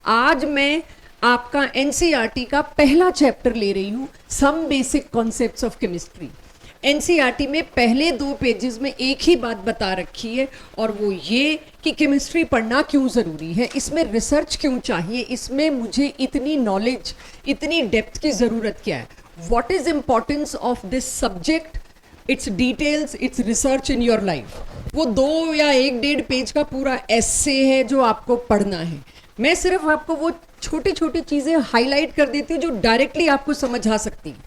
आज मैं आपका एनसीईआरटी का पहला चैप्टर ले रही हूँ, some basic concepts of chemistry. NCERT में पहले 2 पेजेस में एक ही बात बता रखी है, और वो ये कि केमिस्ट्री पढ़ना क्यों ज़रूरी है, इसमें रिसर्च क्यों चाहिए, इसमें मुझे इतनी नॉलेज, इतनी डेप्थ की ज़रूरत क्या है, what is importance of this subject, it's details, it's research in your life. वो 2 या 1-1.5 पेज का पूरा एस्से है जो आपको पढ़ना है। मैं सिर्फ आपको वो छोटी छोटी चीज़ें हाईलाइट कर देती हूँ जो डायरेक्टली आपको समझ आ सकती हैं।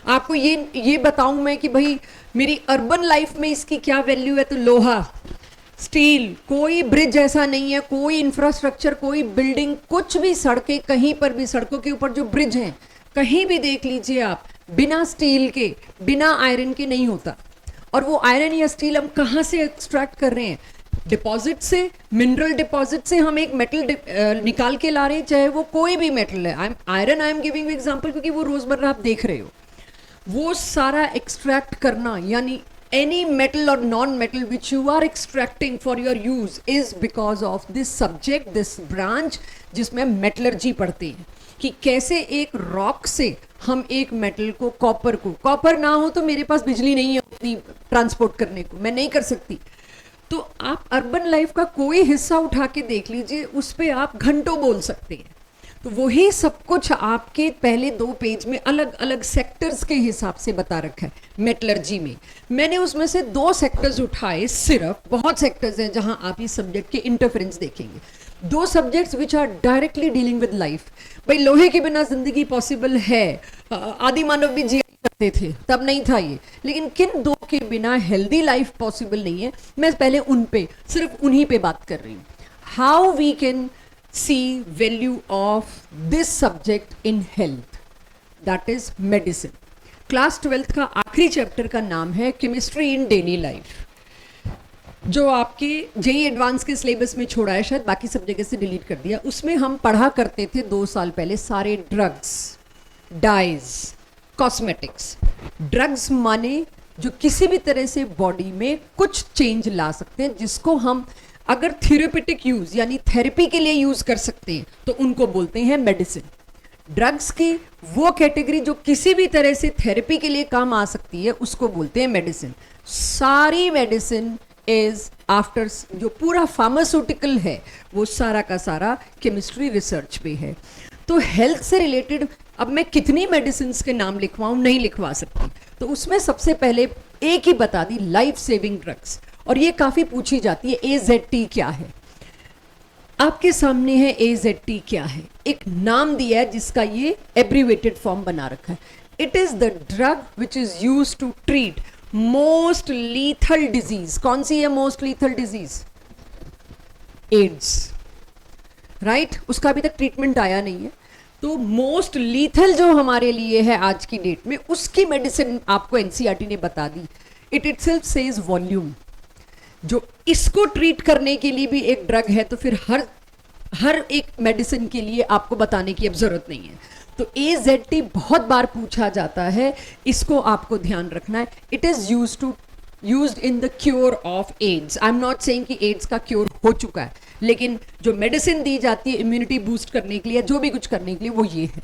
आपको ये बताऊँ मैं कि भाई मेरी अर्बन लाइफ में इसकी क्या वैल्यू है, तो लोहा, स्टील, कोई ब्रिज ऐसा नहीं है, कोई इंफ्रास्ट्रक्चर, कोई बिल्डिंग, कुछ भी सड़कें, कहीं पर भी सड़कों के ऊपर जो ब्रिज हैं कहीं भी देख लीजिए आप, बिना स्टील के, बिना आयरन के नहीं होता। और वो आयरन या स्टील हम कहाँ से एक्सट्रैक्ट कर रहे हैं? डिपॉजिट से, मिनरल डिपॉजिट से हम एक मेटल निकाल के ला रहे हैं, चाहे वो कोई भी मेटल है। Iron I am giving example क्योंकि वो रोजमर्रा आप देख रहे हो। वो सारा एक्सट्रैक्ट करना, यानी एनी मेटल और non metal which you are extracting for your use is because of this subject, this branch, जिसमें मेटलर्जी पढ़ते हैं कि कैसे एक रॉक से हम एक मेटल को, कॉपर ना हो तो मेरे पास बिजली नहीं है उतनी ट्रांसपोर्ट करने को, मैं नहीं कर सकती। तो आप अर्बन लाइफ का कोई हिस्सा उठा के देख लीजिए, उस पर आप घंटों बोल सकते हैं। तो वही सब कुछ आपके पहले 2 पेज में अलग अलग सेक्टर्स के हिसाब से बता रखा है। मेटलर्जी में मैंने उसमें से 2 सेक्टर्स उठाए, सिर्फ, बहुत सेक्टर्स हैं जहां आप इस सब्जेक्ट के इंटरफेरेंस देखेंगे। 2 subjects which are directly dealing with life. भाई लोहे के बिना जिंदगी पॉसिबल है, आदि मानव भी जी करते थे, तब नहीं था ये, लेकिन किन 2 के बिना हेल्दी लाइफ पॉसिबल नहीं है, मैं पहले सिर्फ उन्हीं पे बात कर रही हूँ। How we can see value of this subject in health, that is medicine. Class 12th का आखिरी चैप्टर का नाम है केमिस्ट्री इन डेली लाइफ, जो आपके जेई एडवांस के सिलेबस में छोड़ा है, शायद बाकी सब जगह से डिलीट कर दिया। उसमें हम पढ़ा करते थे 2 साल पहले सारे ड्रग्स, डाइज, कॉस्मेटिक्स। ड्रग्स माने जो किसी भी तरह से बॉडी में कुछ चेंज ला सकते हैं, जिसको हम अगर थेरेपेटिक यूज यानी थेरेपी के लिए यूज कर सकते हैं तो उनको बोलते हैं मेडिसिन। ड्रग्स की वो कैटेगरी जो किसी भी तरह से थेरेपी के लिए काम आ सकती है उसको बोलते हैं मेडिसिन। सारी मेडिसिन इज आफ्टर, जो पूरा फार्मास्यूटिकल है वो सारा का सारा केमिस्ट्री रिसर्च पे है। तो हेल्थ से रिलेटेड अब मैं कितनी मेडिसिन के नाम लिखवाऊं, नहीं लिखवा सकती, तो उसमें सबसे पहले एक ही बता दी, लाइफ सेविंग ड्रग्स। और ये काफ़ी पूछी जाती है, AZT क्या है? आपके सामने है AZT क्या है, एक नाम दिया है जिसका ये एब्रीवेटेड फॉर्म बना रखा है। It is the drug which is use to treat most lethal disease. कौन सी है most lethal disease? AIDS, right? उसका अभी तक ट्रीटमेंट आया नहीं है। तो मोस्ट लीथल जो हमारे लिए है आज की डेट में, उसकी मेडिसिन आपको एनसीईआरटी ने बता दी। It itself says volume. जो इसको ट्रीट करने के लिए भी एक ड्रग है, तो फिर हर एक मेडिसिन के लिए आपको बताने की अब जरूरत नहीं है। तो AZT बहुत बार पूछा जाता है, इसको आपको ध्यान रखना है। It is used in the cure of AIDS. I am not saying कि एड्स का क्योर हो चुका है, लेकिन जो मेडिसिन दी जाती है इम्यूनिटी बूस्ट करने के लिए, जो भी कुछ करने के लिए, वो ये है।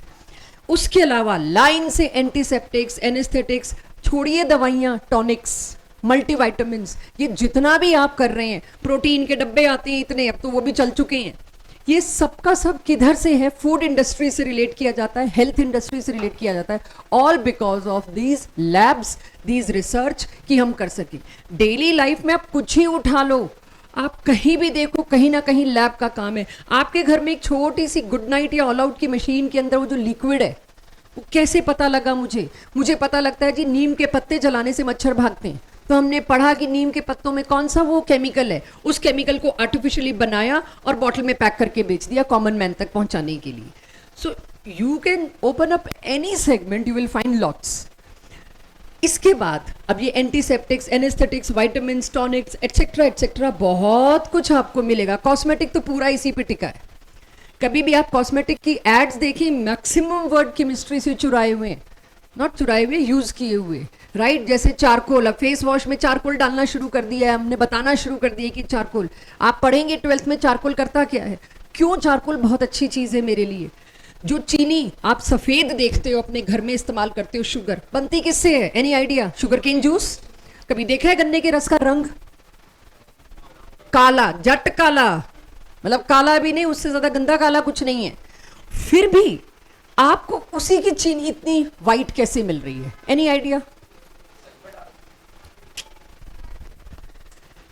उसके अलावा लाइन से एंटीसेप्टिक्स, एनेस्थेटिक्स, छोड़िए दवाइयाँ, टॉनिक्स, मल्टीविटामिन्स, ये जितना भी आप कर रहे हैं, प्रोटीन के डब्बे आते हैं इतने, अब तो वो भी चल चुके हैं। ये सबका सब किधर से है? फूड इंडस्ट्री से रिलेट किया जाता है, हेल्थ इंडस्ट्री से रिलेट किया जाता है, all because of these labs, these research कि हम कर सकें। डेली लाइफ में आप कुछ ही उठा लो, आप कहीं भी देखो, कहीं ना कहीं लैब का काम है। आपके घर में एक छोटी सी गुड नाइट या ऑल आउट की मशीन के अंदर वो जो लिक्विड है, वो कैसे पता लगा मुझे पता लगता है जी नीम के पत्ते जलाने से मच्छर भागते हैं। तो हमने पढ़ा कि नीम के पत्तों में कौन सा वो केमिकल है, उस केमिकल को आर्टिफिशियली बनाया और बॉटल में पैक करके बेच दिया कॉमन मैन तक पहुंचाने के लिए। So you can open up any segment, you will find lots. इसके बाद अब ये antiseptics, anaesthetics, vitamins, tonics, etcetera etcetera, बहुत कुछ आपको मिलेगा। कॉस्मेटिक तो पूरा इसी पे टिका है। कभी भी आप कॉस्मेटिक की एड्स देखिए, मैक्सिमम वर्ड केमिस्ट्री से चुराए हुए हैं, नॉट चुराए हुए, यूज किए हुए, राइट? जैसे चारकोल, अब फेस वॉश में चारकोल डालना शुरू कर दिया है, हमने बताना शुरू कर दिया कि चारकोल, आप पढ़ेंगे 12th में चारकोल करता क्या है। क्यों चारकोल बहुत अच्छी चीज है मेरे लिए? जो चीनी आप सफेद देखते हो अपने घर में इस्तेमाल करते हो, शुगर बनती किससे है? Any idea? Sugar cane juice कभी देखा है? गन्ने के रस का रंग काला, जट काला, मतलब काला भी नहीं, उससे ज्यादा गंदा काला कुछ नहीं है। फिर भी आपको उसी की चीनी इतनी वाइट कैसे मिल रही है? Any idea?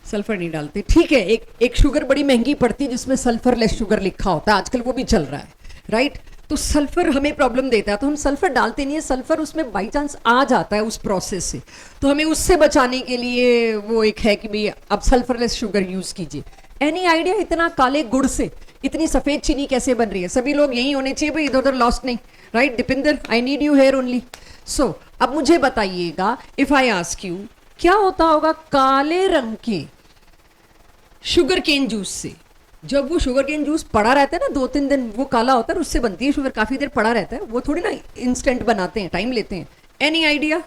सल्फर नहीं डालते, ठीक है। एक शुगर बड़ी महंगी पड़ती है जिसमें सल्फर लेस शुगर लिखा होता है, आजकल वो भी चल रहा है, राइट? तो सल्फर हमें प्रॉब्लम देता है, तो हम सल्फर डालते नहीं है। सल्फर उसमें बाई चांस आ जाता है उस प्रोसेस से, तो हमें उससे बचाने के लिए वो एक है कि भाई अब सल्फरलेस शुगर यूज कीजिए। एनी आइडिया इतना काले गुड़ से इतनी सफेद चीनी कैसे बन रही है? सभी लोग यही होने चाहिए भाई, इधर उधर लॉस्ट नहीं, right? Deepinder, I need you here only. So अब मुझे बताइएगा, इफ आई आस्क यू, क्या होता होगा काले रंग के शुगर केन जूस से? जब वो शुगर केन जूस पड़ा रहता है ना 2-3 दिन, वो काला होता है, उससे बनती है शुगर, काफी देर पड़ा रहता है, वो थोड़ी ना इंस्टेंट बनाते हैं, टाइम लेते हैं। Any idea?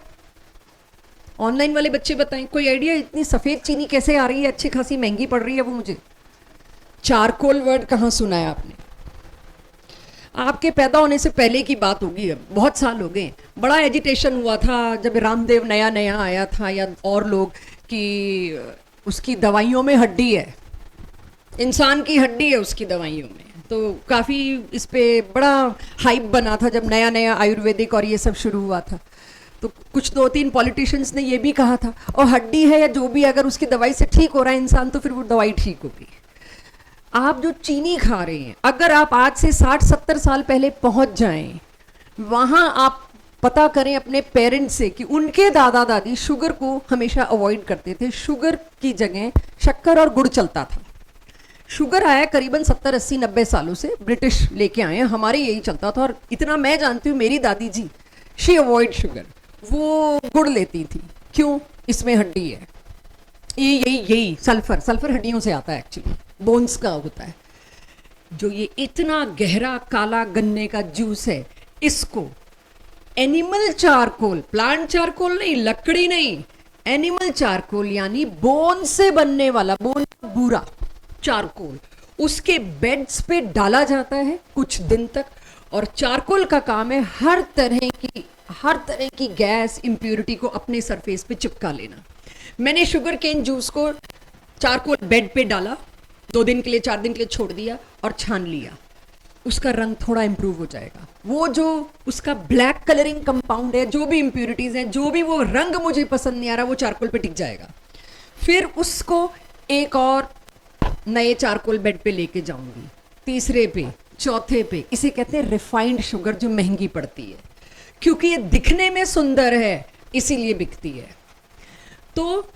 ऑनलाइन वाले बच्चे बताएं, कोई आइडिया इतनी सफेद चीनी कैसे आ रही है? अच्छी खासी महंगी पड़ रही है वो मुझे। चारकोल वर्ड कहाँ सुना है आपने? आपके पैदा होने से पहले की बात होगी, अब बहुत साल हो गए। बड़ा एजिटेशन हुआ था जब रामदेव नया नया आया था, या और लोग, कि उसकी दवाइयों में हड्डी है, इंसान की हड्डी है उसकी दवाइयों में। तो काफ़ी इस पे बड़ा हाइप बना था जब नया नया आयुर्वेदिक और ये सब शुरू हुआ था। तो कुछ 2-3 पॉलिटिशियंस ने ये भी कहा था, और हड्डी है या जो भी, अगर उसकी दवाई से ठीक हो रहा है इंसान, तो फिर वो दवाई ठीक होगी। आप जो चीनी खा रहे हैं, अगर आप आज से 60-70 साल पहले पहुंच जाएं, वहां आप पता करें अपने पेरेंट्स से कि उनके दादा दादी शुगर को हमेशा अवॉइड करते थे। शुगर की जगह शक्कर और गुड़ चलता था। शुगर आया करीबन 70, 80, 90 सालों से, ब्रिटिश लेके आए हैं, हमारे यही चलता था। और इतना मैं जानती हूँ, मेरी दादी जी, शी अवॉइड शुगर, वो गुड़ लेती थी। क्यों? इसमें हड्डी है, यही सल्फर हड्डियों से आता है, एक्चुअली बोन्स का होता है। जो ये इतना गहरा काला गन्ने का जूस है, इसको एनिमल चारकोल, प्लांट चारकोल नहीं, लकड़ी नहीं, एनिमल चारकोल यानी बोन से बनने वाला, बोन बूरा चारकोल, उसके बेड्स पे डाला जाता है कुछ दिन तक। और चारकोल का काम है हर तरह की गैस इंप्योरिटी को अपने सरफेस पे चिपका लेना। मैंने शुगर केन जूस को चारकोल बेड पे डाला, 2 दिन के लिए, 4 दिन के लिए छोड़ दिया और छान लिया, उसका रंग थोड़ा इंप्रूव हो जाएगा। वो जो उसका ब्लैक कलरिंग कंपाउंड है, जो भी इंप्योरिटीज हैं, जो भी वो रंग मुझे पसंद नहीं आ रहा, वो चारकोल पे टिक जाएगा। फिर उसको एक और नए चारकोल बेड पे लेके जाऊंगी, तीसरे पे, चौथे पे। इसे कहते हैं रिफाइंड शुगर, जो महंगी पड़ती है, क्योंकि ये दिखने में सुंदर है इसीलिए बिकती है। तो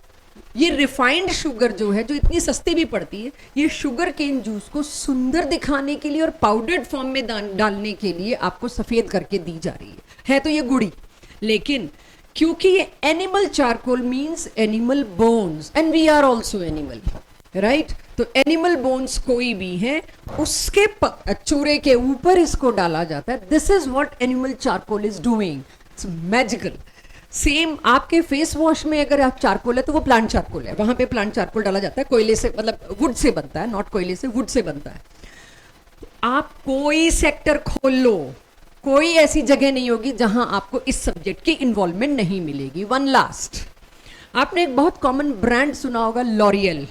ये रिफाइंड शुगर जो है, जो इतनी सस्ती भी पड़ती है, ये शुगर केन जूस को सुंदर दिखाने के लिए और पाउडर्ड फॉर्म में डालने के लिए आपको सफेद करके दी जा रही है तो ये गुड़ी। लेकिन क्योंकि ये animal charcoal means animal bones, and we are also animal, right? तो एनिमल बोन्स कोई भी है, उसके चूरे के ऊपर इसको डाला जाता है। This is what animal charcoal is doing, it's magical. Same आपके फेस वॉश में अगर आप चारकोल है तो वो प्लांट चारकोल है, वहां पे प्लांट चारकोल डाला जाता है, कोयले से, मतलब वुड से बनता है, नॉट कोयले से, वुड से बनता है। आप कोई सेक्टर खोल लो, कोई ऐसी जगह नहीं होगी जहां आपको इस सब्जेक्ट की इन्वॉल्वमेंट नहीं मिलेगी। वन लास्ट, आपने एक बहुत कॉमन ब्रांड सुना होगा, लॉरियल,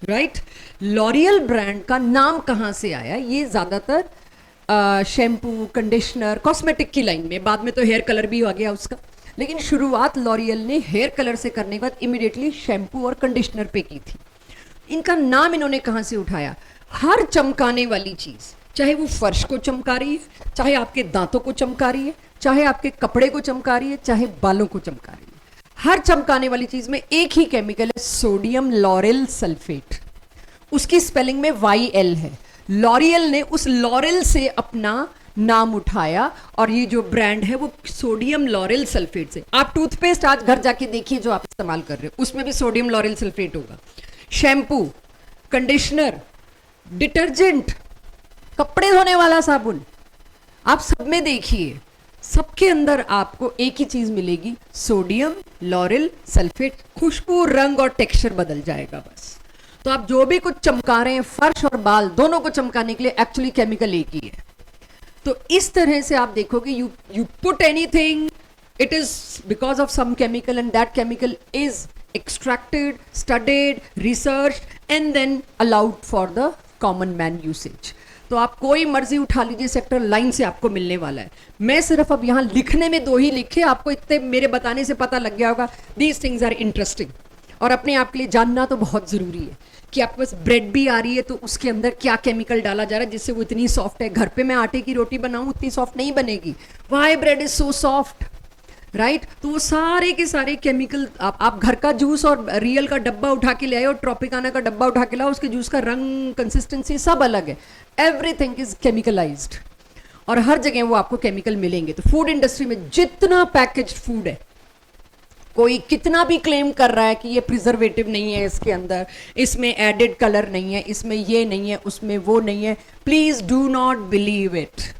राइट? लॉरियल ब्रांड का नाम कहां से आया? ये ज्यादातर शैम्पू, कंडीशनर, कॉस्मेटिक की लाइन में, बाद में तो हेयर कलर भी आ गया उसका, लेकिन शुरुआत लॉरियल ने हेयर कलर से करने के बाद इमीडिएटली शैम्पू और कंडीशनर पे की थी। इनका नाम इन्होंने कहां से उठाया? हर चमकाने वाली चीज, चाहे वो फर्श को चमका रही है, चाहे आपके दांतों को चमका रही है, चाहे आपके कपड़े को चमका रही है, चाहे बालों को चमका रही है, हर चमकाने वाली चीज में एक ही केमिकल है, सोडियम लॉरेल सल्फेट। उसकी स्पेलिंग में YL है। लॉरियल ने उस लॉरेल से अपना नाम उठाया, और ये जो ब्रांड है वो सोडियम लॉरेल सल्फेट से। आप टूथपेस्ट आज घर जाके देखिए जो आप इस्तेमाल कर रहे हो, उसमें भी सोडियम लॉरेल सल्फेट होगा। शैम्पू, कंडीशनर, डिटर्जेंट, कपड़े धोने वाला साबुन, आप सब में देखिए, सबके अंदर आपको एक ही चीज मिलेगी, सोडियम लॉरेल सल्फेट। खुशबू, रंग और टेक्सचर बदल जाएगा बस। तो आप जो भी कुछ चमका रहे हैं, फर्श और बाल दोनों को चमकाने के लिए एक्चुअली केमिकल एक ही है। तो इस तरह से आप देखोगे you put anything, it is because of some chemical and that chemical is extracted, studied, researched and then allowed for the common man usage। तो आप कोई मर्जी उठा लीजिए सेक्टर, लाइन से आपको मिलने वाला है। मैं सिर्फ अब यहाँ लिखने में 2 ही लिखे, आपको इतने मेरे बताने से पता लग गया होगा दीज थिंग्स आर इंटरेस्टिंग। और अपने आप के लिए जानना तो बहुत ज़रूरी है कि आपके पास ब्रेड भी आ रही है तो उसके अंदर क्या केमिकल डाला जा रहा है जिससे वो इतनी सॉफ्ट है। घर पे मैं आटे की रोटी बनाऊँ उतनी सॉफ्ट नहीं बनेगी, why bread is so soft, right. तो वो सारे के सारे केमिकल, आप घर का जूस और रियल का डब्बा उठा के ले आए और ट्रॉपिकाना का डब्बा उठा के लाओ, उसके जूस का रंग, कंसिस्टेंसी सब अलग है। एवरीथिंग इज केमिकलाइज्ड और हर जगह वो आपको केमिकल मिलेंगे। तो फूड इंडस्ट्री में जितना पैकेज्ड फूड है, कोई कितना भी क्लेम कर रहा है कि ये प्रिजर्वेटिव नहीं है इसके अंदर, इसमें एडेड कलर नहीं है, इसमें ये नहीं है, उसमें वो नहीं है, please do not believe it.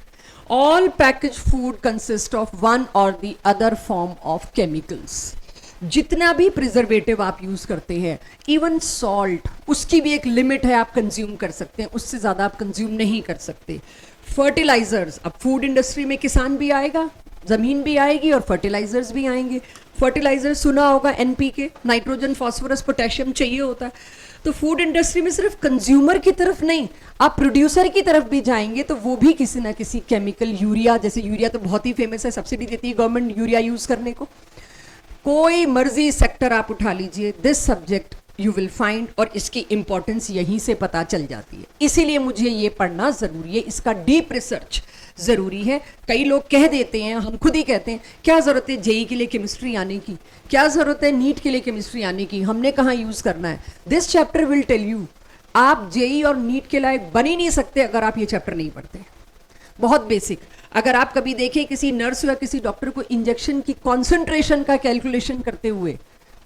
All packaged food consist of one or the other form of chemicals। जितना भी प्रिजर्वेटिव आप यूज करते हैं, इवन सॉल्ट, उसकी भी एक लिमिट है, आप कंज्यूम कर सकते हैं, उससे ज़्यादा आप कंज्यूम नहीं कर सकते। फर्टिलाइजर्स, अब फूड इंडस्ट्री में किसान भी आएगा, ज़मीन भी आएगी और फर्टिलाइजर्स भी आएंगे। फर्टिलाइजर सुना होगा, NPK, नाइट्रोजन, फॉस्फोरस, पोटेशियम चाहिए होता है। तो फूड इंडस्ट्री में सिर्फ कंज्यूमर की तरफ नहीं, आप प्रोड्यूसर की तरफ भी जाएंगे तो वो भी किसी ना किसी केमिकल, यूरिया, जैसे यूरिया तो बहुत ही फेमस है, सब्सिडी देती है गवर्नमेंट यूरिया यूज करने को। कोई मर्जी सेक्टर आप उठा लीजिए, this subject you will find, और इसकी इंपॉर्टेंस यहीं से पता चल जाती है। इसीलिए मुझे ये पढ़ना जरूरी है, इसका डीप रिसर्च ज़रूरी है। कई लोग कह देते हैं, हम खुद ही कहते हैं, क्या ज़रूरत है जेई के लिए केमिस्ट्री आने की, क्या ज़रूरत है नीट के लिए केमिस्ट्री आने की, हमने कहाँ यूज़ करना है। This chapter will tell you, आप जेई और नीट के लायक बन ही नहीं सकते अगर आप ये चैप्टर नहीं पढ़ते। बहुत बेसिक, अगर आप कभी देखें किसी नर्स या किसी डॉक्टर को इंजेक्शन की कॉन्सेंट्रेशन का कैलकुलेशन करते हुए,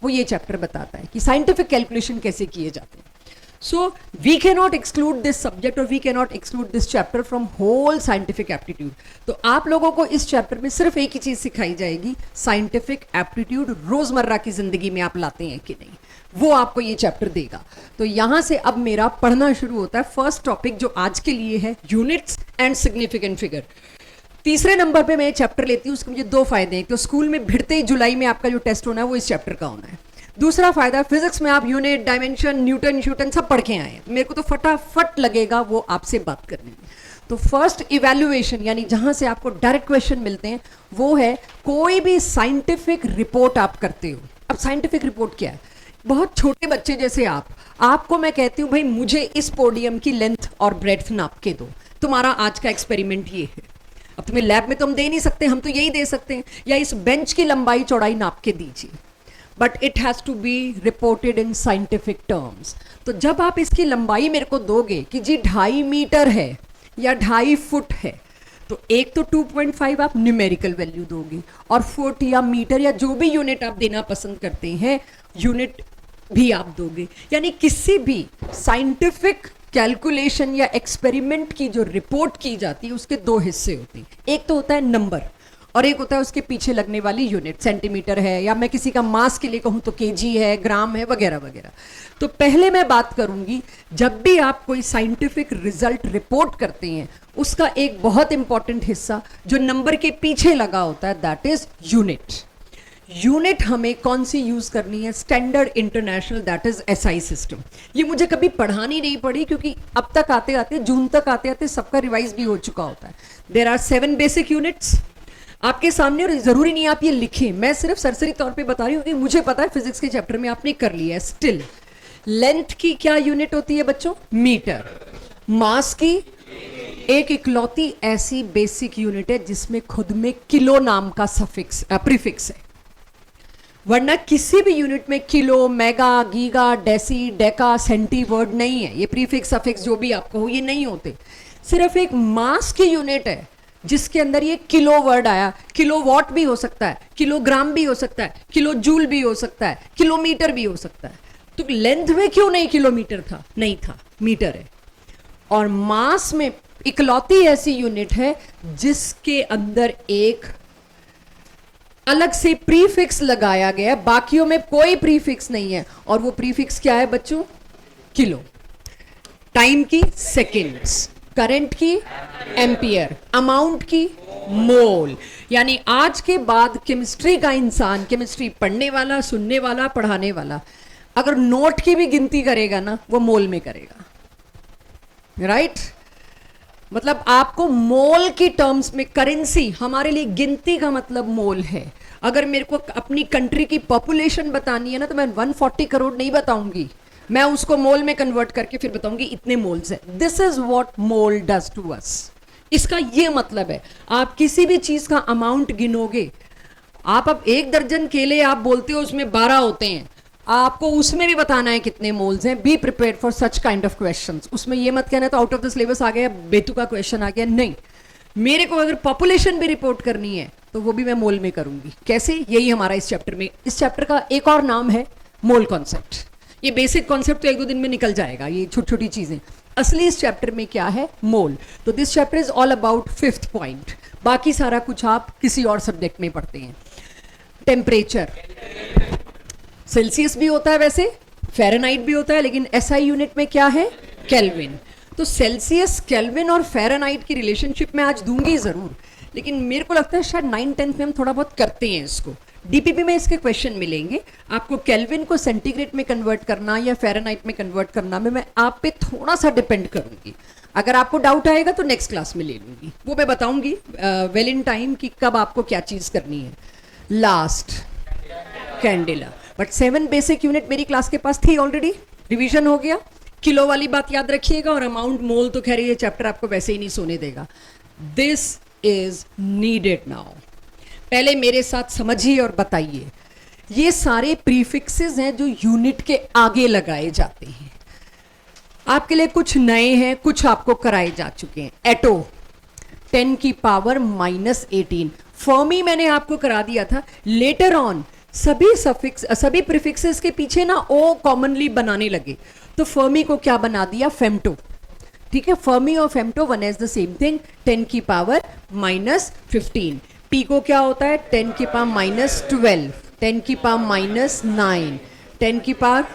वो ये चैप्टर बताता है कि साइंटिफिक कैलकुलेशन कैसे किए जाते हैं। So we cannot exclude this subject or we cannot exclude this chapter from whole scientific aptitude। तो आप लोगों को इस चैप्टर में सिर्फ एक ही चीज सिखाई जाएगी, साइंटिफिक एप्टीट्यूड रोजमर्रा की जिंदगी में आप लाते हैं कि नहीं, वो आपको ये चैप्टर देगा। तो यहां से अब मेरा पढ़ना शुरू होता है। फर्स्ट टॉपिक जो आज के लिए है, यूनिट्स एंड सिग्निफिकेंट फिगर। तीसरे नंबर पे मैं चैप्टर लेती हूँ, उसके मुझे 2 फायदे हैं। तो स्कूल में भिड़ते ही जुलाई में आपका जो टेस्ट होना है वो इस चैप्टर का होना है। दूसरा फायदा, फिजिक्स में आप यूनिट, डायमेंशन, न्यूटन श्यूटन सब पढ़ के आए हैं, मेरे को तो फटाफट लगेगा वो आपसे बात करने में। तो फर्स्ट इवैल्यूएशन, यानी जहां से आपको डायरेक्ट क्वेश्चन मिलते हैं, वो है कोई भी साइंटिफिक रिपोर्ट आप करते हो। अब साइंटिफिक रिपोर्ट क्या है? बहुत छोटे बच्चे जैसे आपको मैं कहती हूँ भाई मुझे इस पोडियम की लेंथ और ब्रेड्थ नाप के दो, तुम्हारा आज का एक्सपेरिमेंट ये है। अब तुम्हें लैब में तो हम दे नहीं सकते, हम तो यही दे सकते हैं, या इस बेंच की लंबाई चौड़ाई नाप के दीजिए, but it has to be reported in scientific terms. तो जब आप इसकी लंबाई मेरे को दोगे कि जी 2.5 मीटर है या 2.5 फुट है, तो एक तो 2.5 आप न्यूमेरिकल वैल्यू दोगे, और फुट या मीटर या जो भी यूनिट आप देना पसंद करते हैं, यूनिट भी आप दोगे। यानी किसी भी साइंटिफिक कैलकुलेशन या एक्सपेरिमेंट की जो रिपोर्ट की जाती है उसके 2 हिस्से होते हैं। एक तो होता है नंबर और एक होता है उसके पीछे लगने वाली यूनिट, सेंटीमीटर है, या मैं किसी का मास के लिए कहूँ तो केजी है, ग्राम है, वगैरह वगैरह। तो पहले मैं बात करूंगी, जब भी आप कोई साइंटिफिक रिजल्ट रिपोर्ट करते हैं उसका एक बहुत इंपॉर्टेंट हिस्सा जो नंबर के पीछे लगा होता है, दैट इज यूनिट। यूनिट हमें कौन सी यूज करनी है? Standard international, that is SI system. ये मुझे कभी पढ़ानी नहीं पड़ी क्योंकि अब तक आते आते, जून तक आते आते सबका रिवाइज भी हो चुका होता है। देयर आर 7 बेसिक यूनिट्स आपके सामने, और जरूरी नहीं आप ये लिखें, मैं सिर्फ सरसरी तौर पे बता रही हूँ कि मुझे पता है फिजिक्स के चैप्टर में आपने कर लिया है। स्टिल लेंथ की क्या यूनिट होती है बच्चों? मीटर। मास की एक इकलौती ऐसी बेसिक यूनिट है जिसमें खुद में किलो नाम का सफिक्स प्रीफिक्स है, वरना किसी भी यूनिट में kilo, mega, giga, deci, deca, centi word नहीं है। ये प्रीफिक्स सफिक्स जो भी आपको हो ये नहीं होते। सिर्फ एक मास की यूनिट है जिसके अंदर ये किलो वर्ड आया। किलो वॉट भी हो सकता है, किलोग्राम भी हो सकता है, किलो जूल भी हो सकता है, किलोमीटर भी हो सकता है। तो लेंथ में क्यों नहीं किलोमीटर था? नहीं था, मीटर है। और मास में इकलौती ऐसी यूनिट है जिसके अंदर एक अलग से प्रीफिक्स लगाया गया, बाकियों में कोई प्रीफिक्स नहीं है। और वो प्रीफिक्स क्या है बच्चों? किलो, टाइम की सेकेंड्स, करंट की एम्पियर, अमाउंट की मोल। यानी आज के बाद केमिस्ट्री का इंसान, केमिस्ट्री पढ़ने वाला, सुनने वाला, पढ़ाने वाला, अगर नोट की भी गिनती करेगा ना, वो मोल में करेगा, राइट? मतलब आपको मोल की टर्म्स में, करेंसी हमारे लिए गिनती का मतलब मोल है। अगर मेरे को अपनी कंट्री की पॉपुलेशन बतानी है ना, तो मैं 140 करोड़ नहीं बताऊंगी, मैं उसको मोल में कन्वर्ट करके फिर बताऊंगी इतने मोल्स है। This is what mole does to us. इसका ये मतलब है, आप किसी भी चीज का अमाउंट गिनोगे, आप अब 1 दर्जन केले आप बोलते हो उसमें 12 होते हैं, आपको उसमें भी बताना है कितने मोल्स हैं। Be prepared for such kind of questions. उसमें ये मत कहना तो आउट ऑफ द सिलेबस आ गया, बेतुका क्वेश्चन आ गया, नहीं। मेरे को अगर पॉपुलेशन भी रिपोर्ट करनी है तो वो भी मैं मोल में करूंगी। कैसे? यही हमारा इस चैप्टर में, इस चैप्टर का एक और नाम है मोल कॉन्सेप्ट। ये बेसिक कॉन्सेप्ट तो 1-2 दिन में निकल जाएगा, ये छोटी छोटी चीजें। असली इस चैप्टर में क्या है? मोल। तो this chapter is all about 5th point. बाकी सारा कुछ आप किसी और सब्जेक्ट में पढ़ते हैं। टेम्परेचर सेल्सियस भी होता है, वैसे फ़ारेनहाइट भी होता है, लेकिन एसआई यूनिट में क्या है? केल्विन। तो सेल्सियस, केल्विन और फ़ारेनहाइट की रिलेशनशिप मैं आज दूंगी ज़रूर, लेकिन मेरे को लगता है शायद 9th-10th में हम थोड़ा बहुत करते हैं इसको। डीपीपी में इसके क्वेश्चन मिलेंगे। आपको केल्विन को सेंटीग्रेड में कन्वर्ट करना या फ़ारेनहाइट में कन्वर्ट करना में मैं आप पे थोड़ा सा डिपेंड करूंगी। अगर आपको डाउट आएगा तो नेक्स्ट क्लास में ले लूंगी, वो मैं बताऊंगी वेल इन टाइम कि कब आपको क्या चीज़ करनी है। Last candela, but 7 basic unit मेरी क्लास के पास थी ऑलरेडी, रिवीजन हो गया। किलो वाली बात याद रखिएगा, और अमाउंट, मोल तो खैर ये चैप्टर आपको वैसे ही नहीं सोने देगा। This is needed now. पहले मेरे साथ समझिए और बताइए, ये सारे प्रीफिक्सेस हैं जो यूनिट के आगे लगाए जाते हैं। आपके लिए कुछ नए हैं, कुछ आपको कराए जा चुके हैं। एटो 10 की पावर -18, फर्मी मैंने आपको करा दिया था। लेटर ऑन सभी सफिक्स, सभी प्रीफिक्सेस के पीछे ना ओ कॉमनली बनाने लगे, तो फर्मी को क्या बना दिया? फेम्टो। ठीक है, फर्मी और femto one is the same thing. 10 की पावर -15। पी को क्या होता है? 10 की पावर -12, 10 की पावर -9, 10 की पावर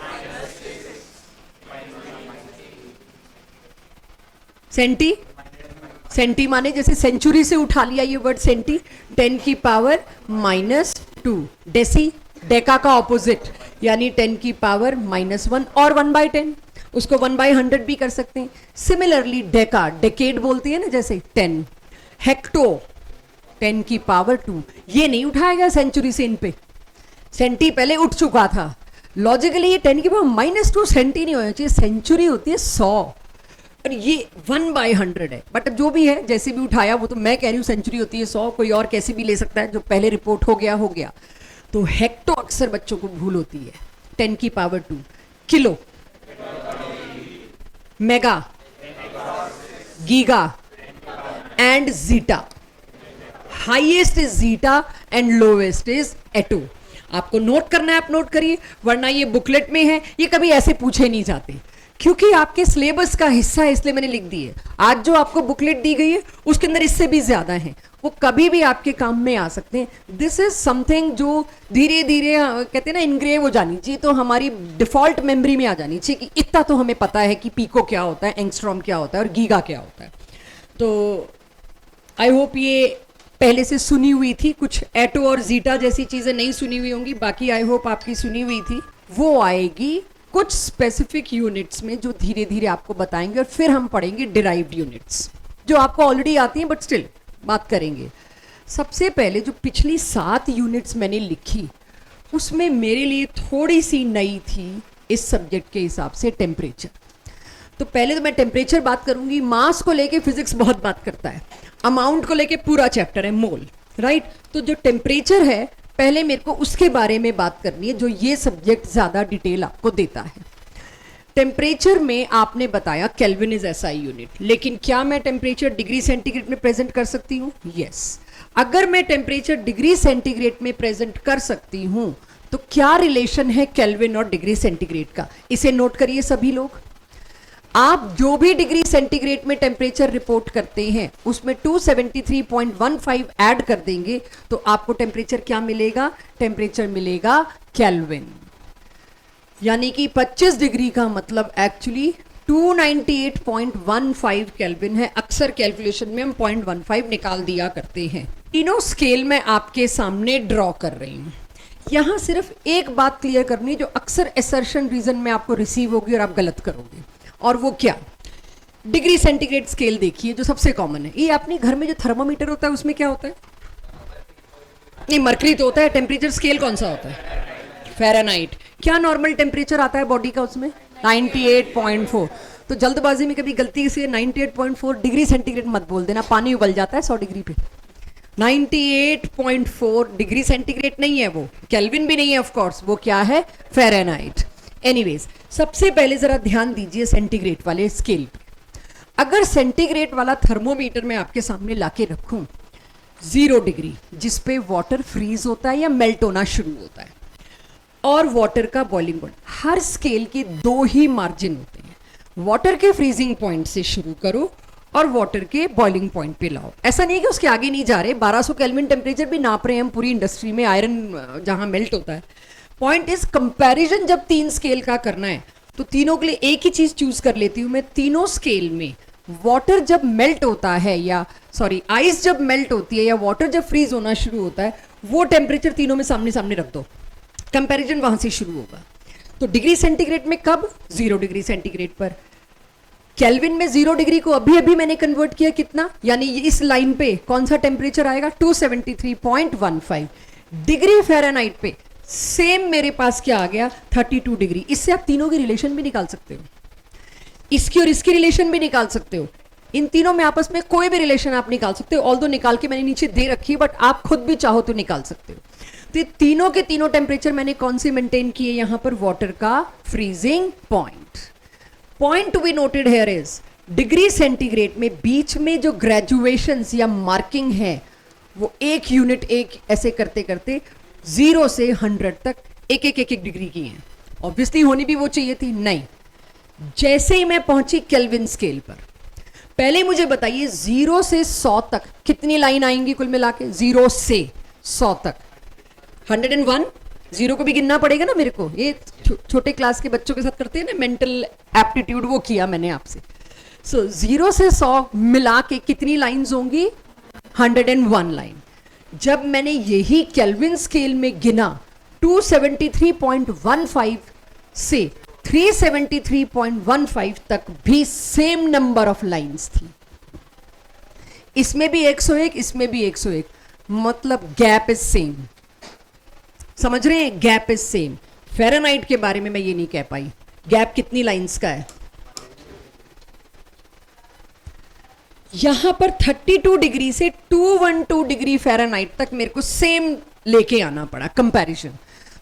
सेंटी, सेंटी माने जैसे सेंचुरी से उठा लिया ये वर्ड सेंटी। 10 की पावर -2। डेसी, डेका का ऑपोजिट, यानी 10 की पावर -1 और 1/10, उसको 1/100 भी कर सकते हैं। सिमिलरली डेका, डेकेड बोलती है ना जैसे 10। हेक्टो 10 की पावर 2, ये नहीं उठाया गया सेंचुरी से इन पे, सेंटी पहले उठ चुका था। लॉजिकली ये 10 की पावर -2 सेंटी नहीं होना चाहिए, सेंचुरी होती है 100, और ये 1/100 है। बट जो भी है, जैसे भी उठाया, वो तो मैं कह रही हूँ सेंचुरी होती है 100, कोई और कैसे भी ले सकता है, जो पहले रिपोर्ट हो गया हो गया। तो हेक्टो अक्सर बच्चों को भूल होती है। 10 की power 2। Kilo, mega, giga and zetta. Highest is zetta and lowest is atto. आपको नोट करना है, आप नोट करिए, वरना ये बुकलेट में है, ये कभी ऐसे पूछे नहीं जाते, क्योंकि आपके सिलेबस का हिस्सा है, इसलिए मैंने लिख दी है। आज जो आपको बुकलेट दी गई है उसके अंदर इससे भी ज्यादा है, वो कभी भी आपके काम में आ सकते हैं। दिस इज समथिंग जो धीरे धीरे कहते हैं ना इनग्रेव हो जानी चाहिए, तो हमारी डिफॉल्ट मेमोरी में आ जानी चाहिए कि इतना तो हमें पता है कि पीको क्या होता है, एंगस्ट्रॉम क्या होता है और गीगा क्या होता है। तो आई होप ये पहले से सुनी हुई थी, कुछ एटो और जीटा जैसी चीजें नहीं सुनी हुई होंगी, बाकी आई होप आपकी सुनी हुई थी। वो आएगी कुछ स्पेसिफिक यूनिट्स में, जो धीरे धीरे आपको बताएंगे, और फिर हम पढ़ेंगे डिराइव्ड यूनिट्स जो आपको ऑलरेडी आती हैं, बट स्टिल बात करेंगे। सबसे पहले जो पिछली 7 यूनिट्स मैंने लिखी, उसमें मेरे लिए थोड़ी सी नई थी इस सब्जेक्ट के हिसाब से, टेम्परेचर। तो पहले तो मैं टेम्परेचर बात करूंगी। मास को लेके फिजिक्स बहुत बात करता है, अमाउंट को लेके पूरा चैप्टर है मोल, राइट। तो जो टेम्परेचर है, पहले मेरे को उसके बारे में बात करनी है, जो ये सब्जेक्ट ज्यादा डिटेल आपको देता है। टेम्परेचर में आपने बताया केल्विन इज एसआई यूनिट, लेकिन क्या मैं टेम्परेचर डिग्री सेंटीग्रेड में प्रेजेंट कर सकती हूँ? यस। अगर मैं टेम्परेचर डिग्री सेंटीग्रेड में प्रेजेंट कर सकती हूँ, तो क्या रिलेशन है केल्विन और डिग्री सेंटीग्रेड का? इसे नोट करिए सभी लोग। आप जो भी डिग्री सेंटीग्रेड में टेम्परेचर रिपोर्ट करते हैं, उसमें 273.15 ऐड कर देंगे, तो आपको टेम्परेचर क्या मिलेगा? टेम्परेचर मिलेगा केल्विन। यानी कि 25 डिग्री का मतलब एक्चुअली 298.15 केल्विन है। अक्सर कैलकुलेशन में हम 0.15 निकाल दिया करते हैं। तीनों स्केल मैं आपके सामने ड्रॉ कर रही हूँ। यहाँ सिर्फ एक बात क्लियर करनी जो अक्सर असर्शन रीजन में आपको रिसीव होगी और आप गलत करोगे, और वो क्या, डिग्री सेंटीग्रेड स्केल देखिए जो सबसे कॉमन है। ये अपने घर में जो थर्मोमीटर होता है उसमें क्या होता है, नहीं मरकरी तो होता है। टेम्परेचर स्केल कौन सा होता है, फ़ारेनहाइट। क्या नॉर्मल टेम्परेचर आता है बॉडी का उसमें 98.4। तो जल्दबाजी में कभी गलती से 98.4 डिग्री सेंटीग्रेड मत बोल देना, पानी उबल जाता है 100 डिग्री पे। 98.4 डिग्री सेंटीग्रेड नहीं है, वो केल्विन भी नहीं है ऑफ कोर्स, वो क्या है, फ़ारेनहाइट। एनीवेज, सबसे पहले जरा ध्यान दीजिए सेंटीग्रेड वाले स्केल पे। अगर सेंटीग्रेड वाला थर्मोमीटर मैं आपके सामने लाके रखूं 0 डिग्री, जिसपे वाटर फ्रीज होता है या मेल्ट होना शुरू होता है, और वाटर का बॉइलिंग पॉइंट, हर स्केल के 2 ही मार्जिन होते हैं। वाटर के फ्रीजिंग पॉइंट से शुरू करो और वाटर के बॉइलिंग पॉइंट पे लाओ। ऐसा नहीं है कि उसके आगे नहीं जा रहे, 1200 केल्विन टेम्परेचर भी नाप रहे हैं हम पूरी इंडस्ट्री में, आयरन जहां मेल्ट होता है। पॉइंट इज कंपैरिजन जब 3 स्केल का करना है तो तीनों के लिए एक ही चीज चूज कर लेती हूं मैं। तीनों स्केल में वाटर जब मेल्ट होता है, या सॉरी आइस जब मेल्ट होती है या वाटर जब फ्रीज होना शुरू होता है, वो टेम्परेचर तीनों में सामने सामने रख दो, कंपैरिजन वहां से शुरू होगा। तो डिग्री सेंटीग्रेड में कब, 0 डिग्री सेंटीग्रेड पर। केल्विन में 0 डिग्री को अभी अभी मैंने कन्वर्ट किया कितना, यानी इस लाइन पे कौन सा टेम्परेचर आएगा, 273.15 डिग्री फ़ारेनहाइट पे। सेम मेरे पास क्या आ गया, 32 डिग्री। इससे आप तीनों की रिलेशन भी निकाल सकते हो, इसकी और इसकी रिलेशन भी निकाल सकते हो। इन तीनों में आपस में कोई भी रिलेशन आप निकाल सकते हो, ऑल्दो निकाल के मैंने नीचे दे रखी है, बट आप खुद भी चाहो तो निकाल सकते हो। तो ये तीनों के तीनों टेम्परेचर मैंने कौन से मेंटेन किए यहां पर, वाटर का freezing point. Point to be noted here is, degree centigrade में बीच में जो ग्रेजुएशंस या मार्किंग है वो 1 यूनिट, एक ऐसे करते करते 0 से 100 तक एक एक एक एक डिग्री की है। ऑब्वियसली होनी भी वो चाहिए थी, नहीं। जैसे ही मैं पहुंची केल्विन स्केल पर, पहले मुझे बताइए 0 से 100 तक कितनी लाइन आएंगी कुल मिला के, 0 से 100 तक 101। 0 को भी गिनना पड़ेगा ना मेरे को, ये छोटे क्लास के बच्चों के साथ करते हैं ना मेंटल एप्टीट्यूड, वो किया मैंने आपसे। सो 0 से 100 मिला के कितनी लाइंस होंगी, 101 लाइन। जब मैंने यही केल्विन स्केल में गिना 273.15 से 373.15 तक भी सेम नंबर ऑफ लाइंस थी। इसमें भी 101, इसमें भी 101, मतलब गैप इज सेम। समझ रहे हैं, गैप इज सेम। फ़ारेनहाइट के बारे में मैं ये नहीं कह पाई गैप कितनी लाइंस का है। यहां पर 32 डिग्री से 212 डिग्री फ़ारेनहाइट तक मेरे को सेम लेके आना पड़ा कंपैरिजन।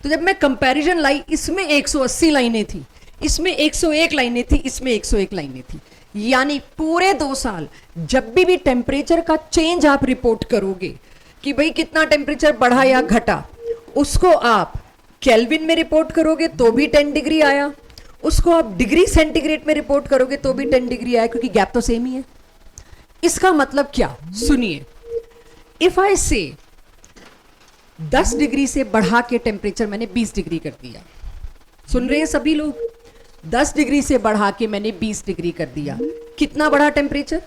तो जब मैं कंपैरिजन लाई, इसमें 180 लाइनें थी, इसमें 101 लाइनें थी, इसमें 101 लाइनें थी। यानी पूरे 2 साल जब भी टेम्परेचर का चेंज आप रिपोर्ट करोगे कि भाई कितना टेम्परेचर बढ़ा या घटा, उसको आप केल्विन में रिपोर्ट करोगे तो भी 10 डिग्री आया, उसको आप डिग्री सेंटीग्रेड में रिपोर्ट करोगे तो भी 10 डिग्री आया, क्योंकि गैप तो सेम ही है। इसका मतलब क्या, सुनिए, इफ आई से 10 डिग्री से बढ़ा के टेम्परेचर मैंने 20 डिग्री कर दिया, सुन रहे हैं सभी लोग, 10 डिग्री से बढ़ा के मैंने 20 डिग्री कर दिया, कितना बढ़ा टेम्परेचर,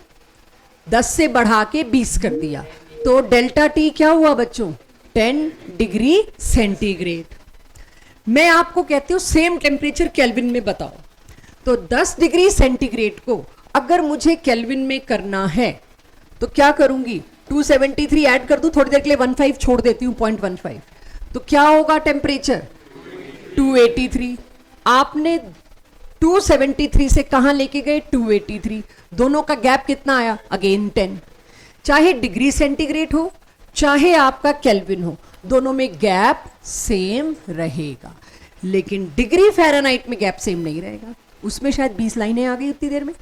10 से बढ़ा के 20 कर दिया, तो डेल्टा टी क्या हुआ बच्चों, 10 डिग्री सेंटीग्रेड। मैं आपको कहती हूं सेम टेम्परेचर केल्विन में बताओ, तो 10 डिग्री सेंटीग्रेड को अगर मुझे केल्विन में करना है तो क्या करूंगी, 273 ऐड कर दूं, थोड़ी देर के लिए 15 छोड़ देती हूं, 0.15, तो क्या होगा टेम्परेचर 283। आपने 273 से कहां लेके गए 283, दोनों का गैप कितना आया, अगेन 10। चाहे डिग्री सेंटीग्रेड हो चाहे आपका केल्विन हो, दोनों में गैप सेम रहेगा, लेकिन डिग्री फ़ारेनहाइट में गैप सेम नहीं रहेगा। उसमें शायद 20 लाइनें आ गई उतनी देर में,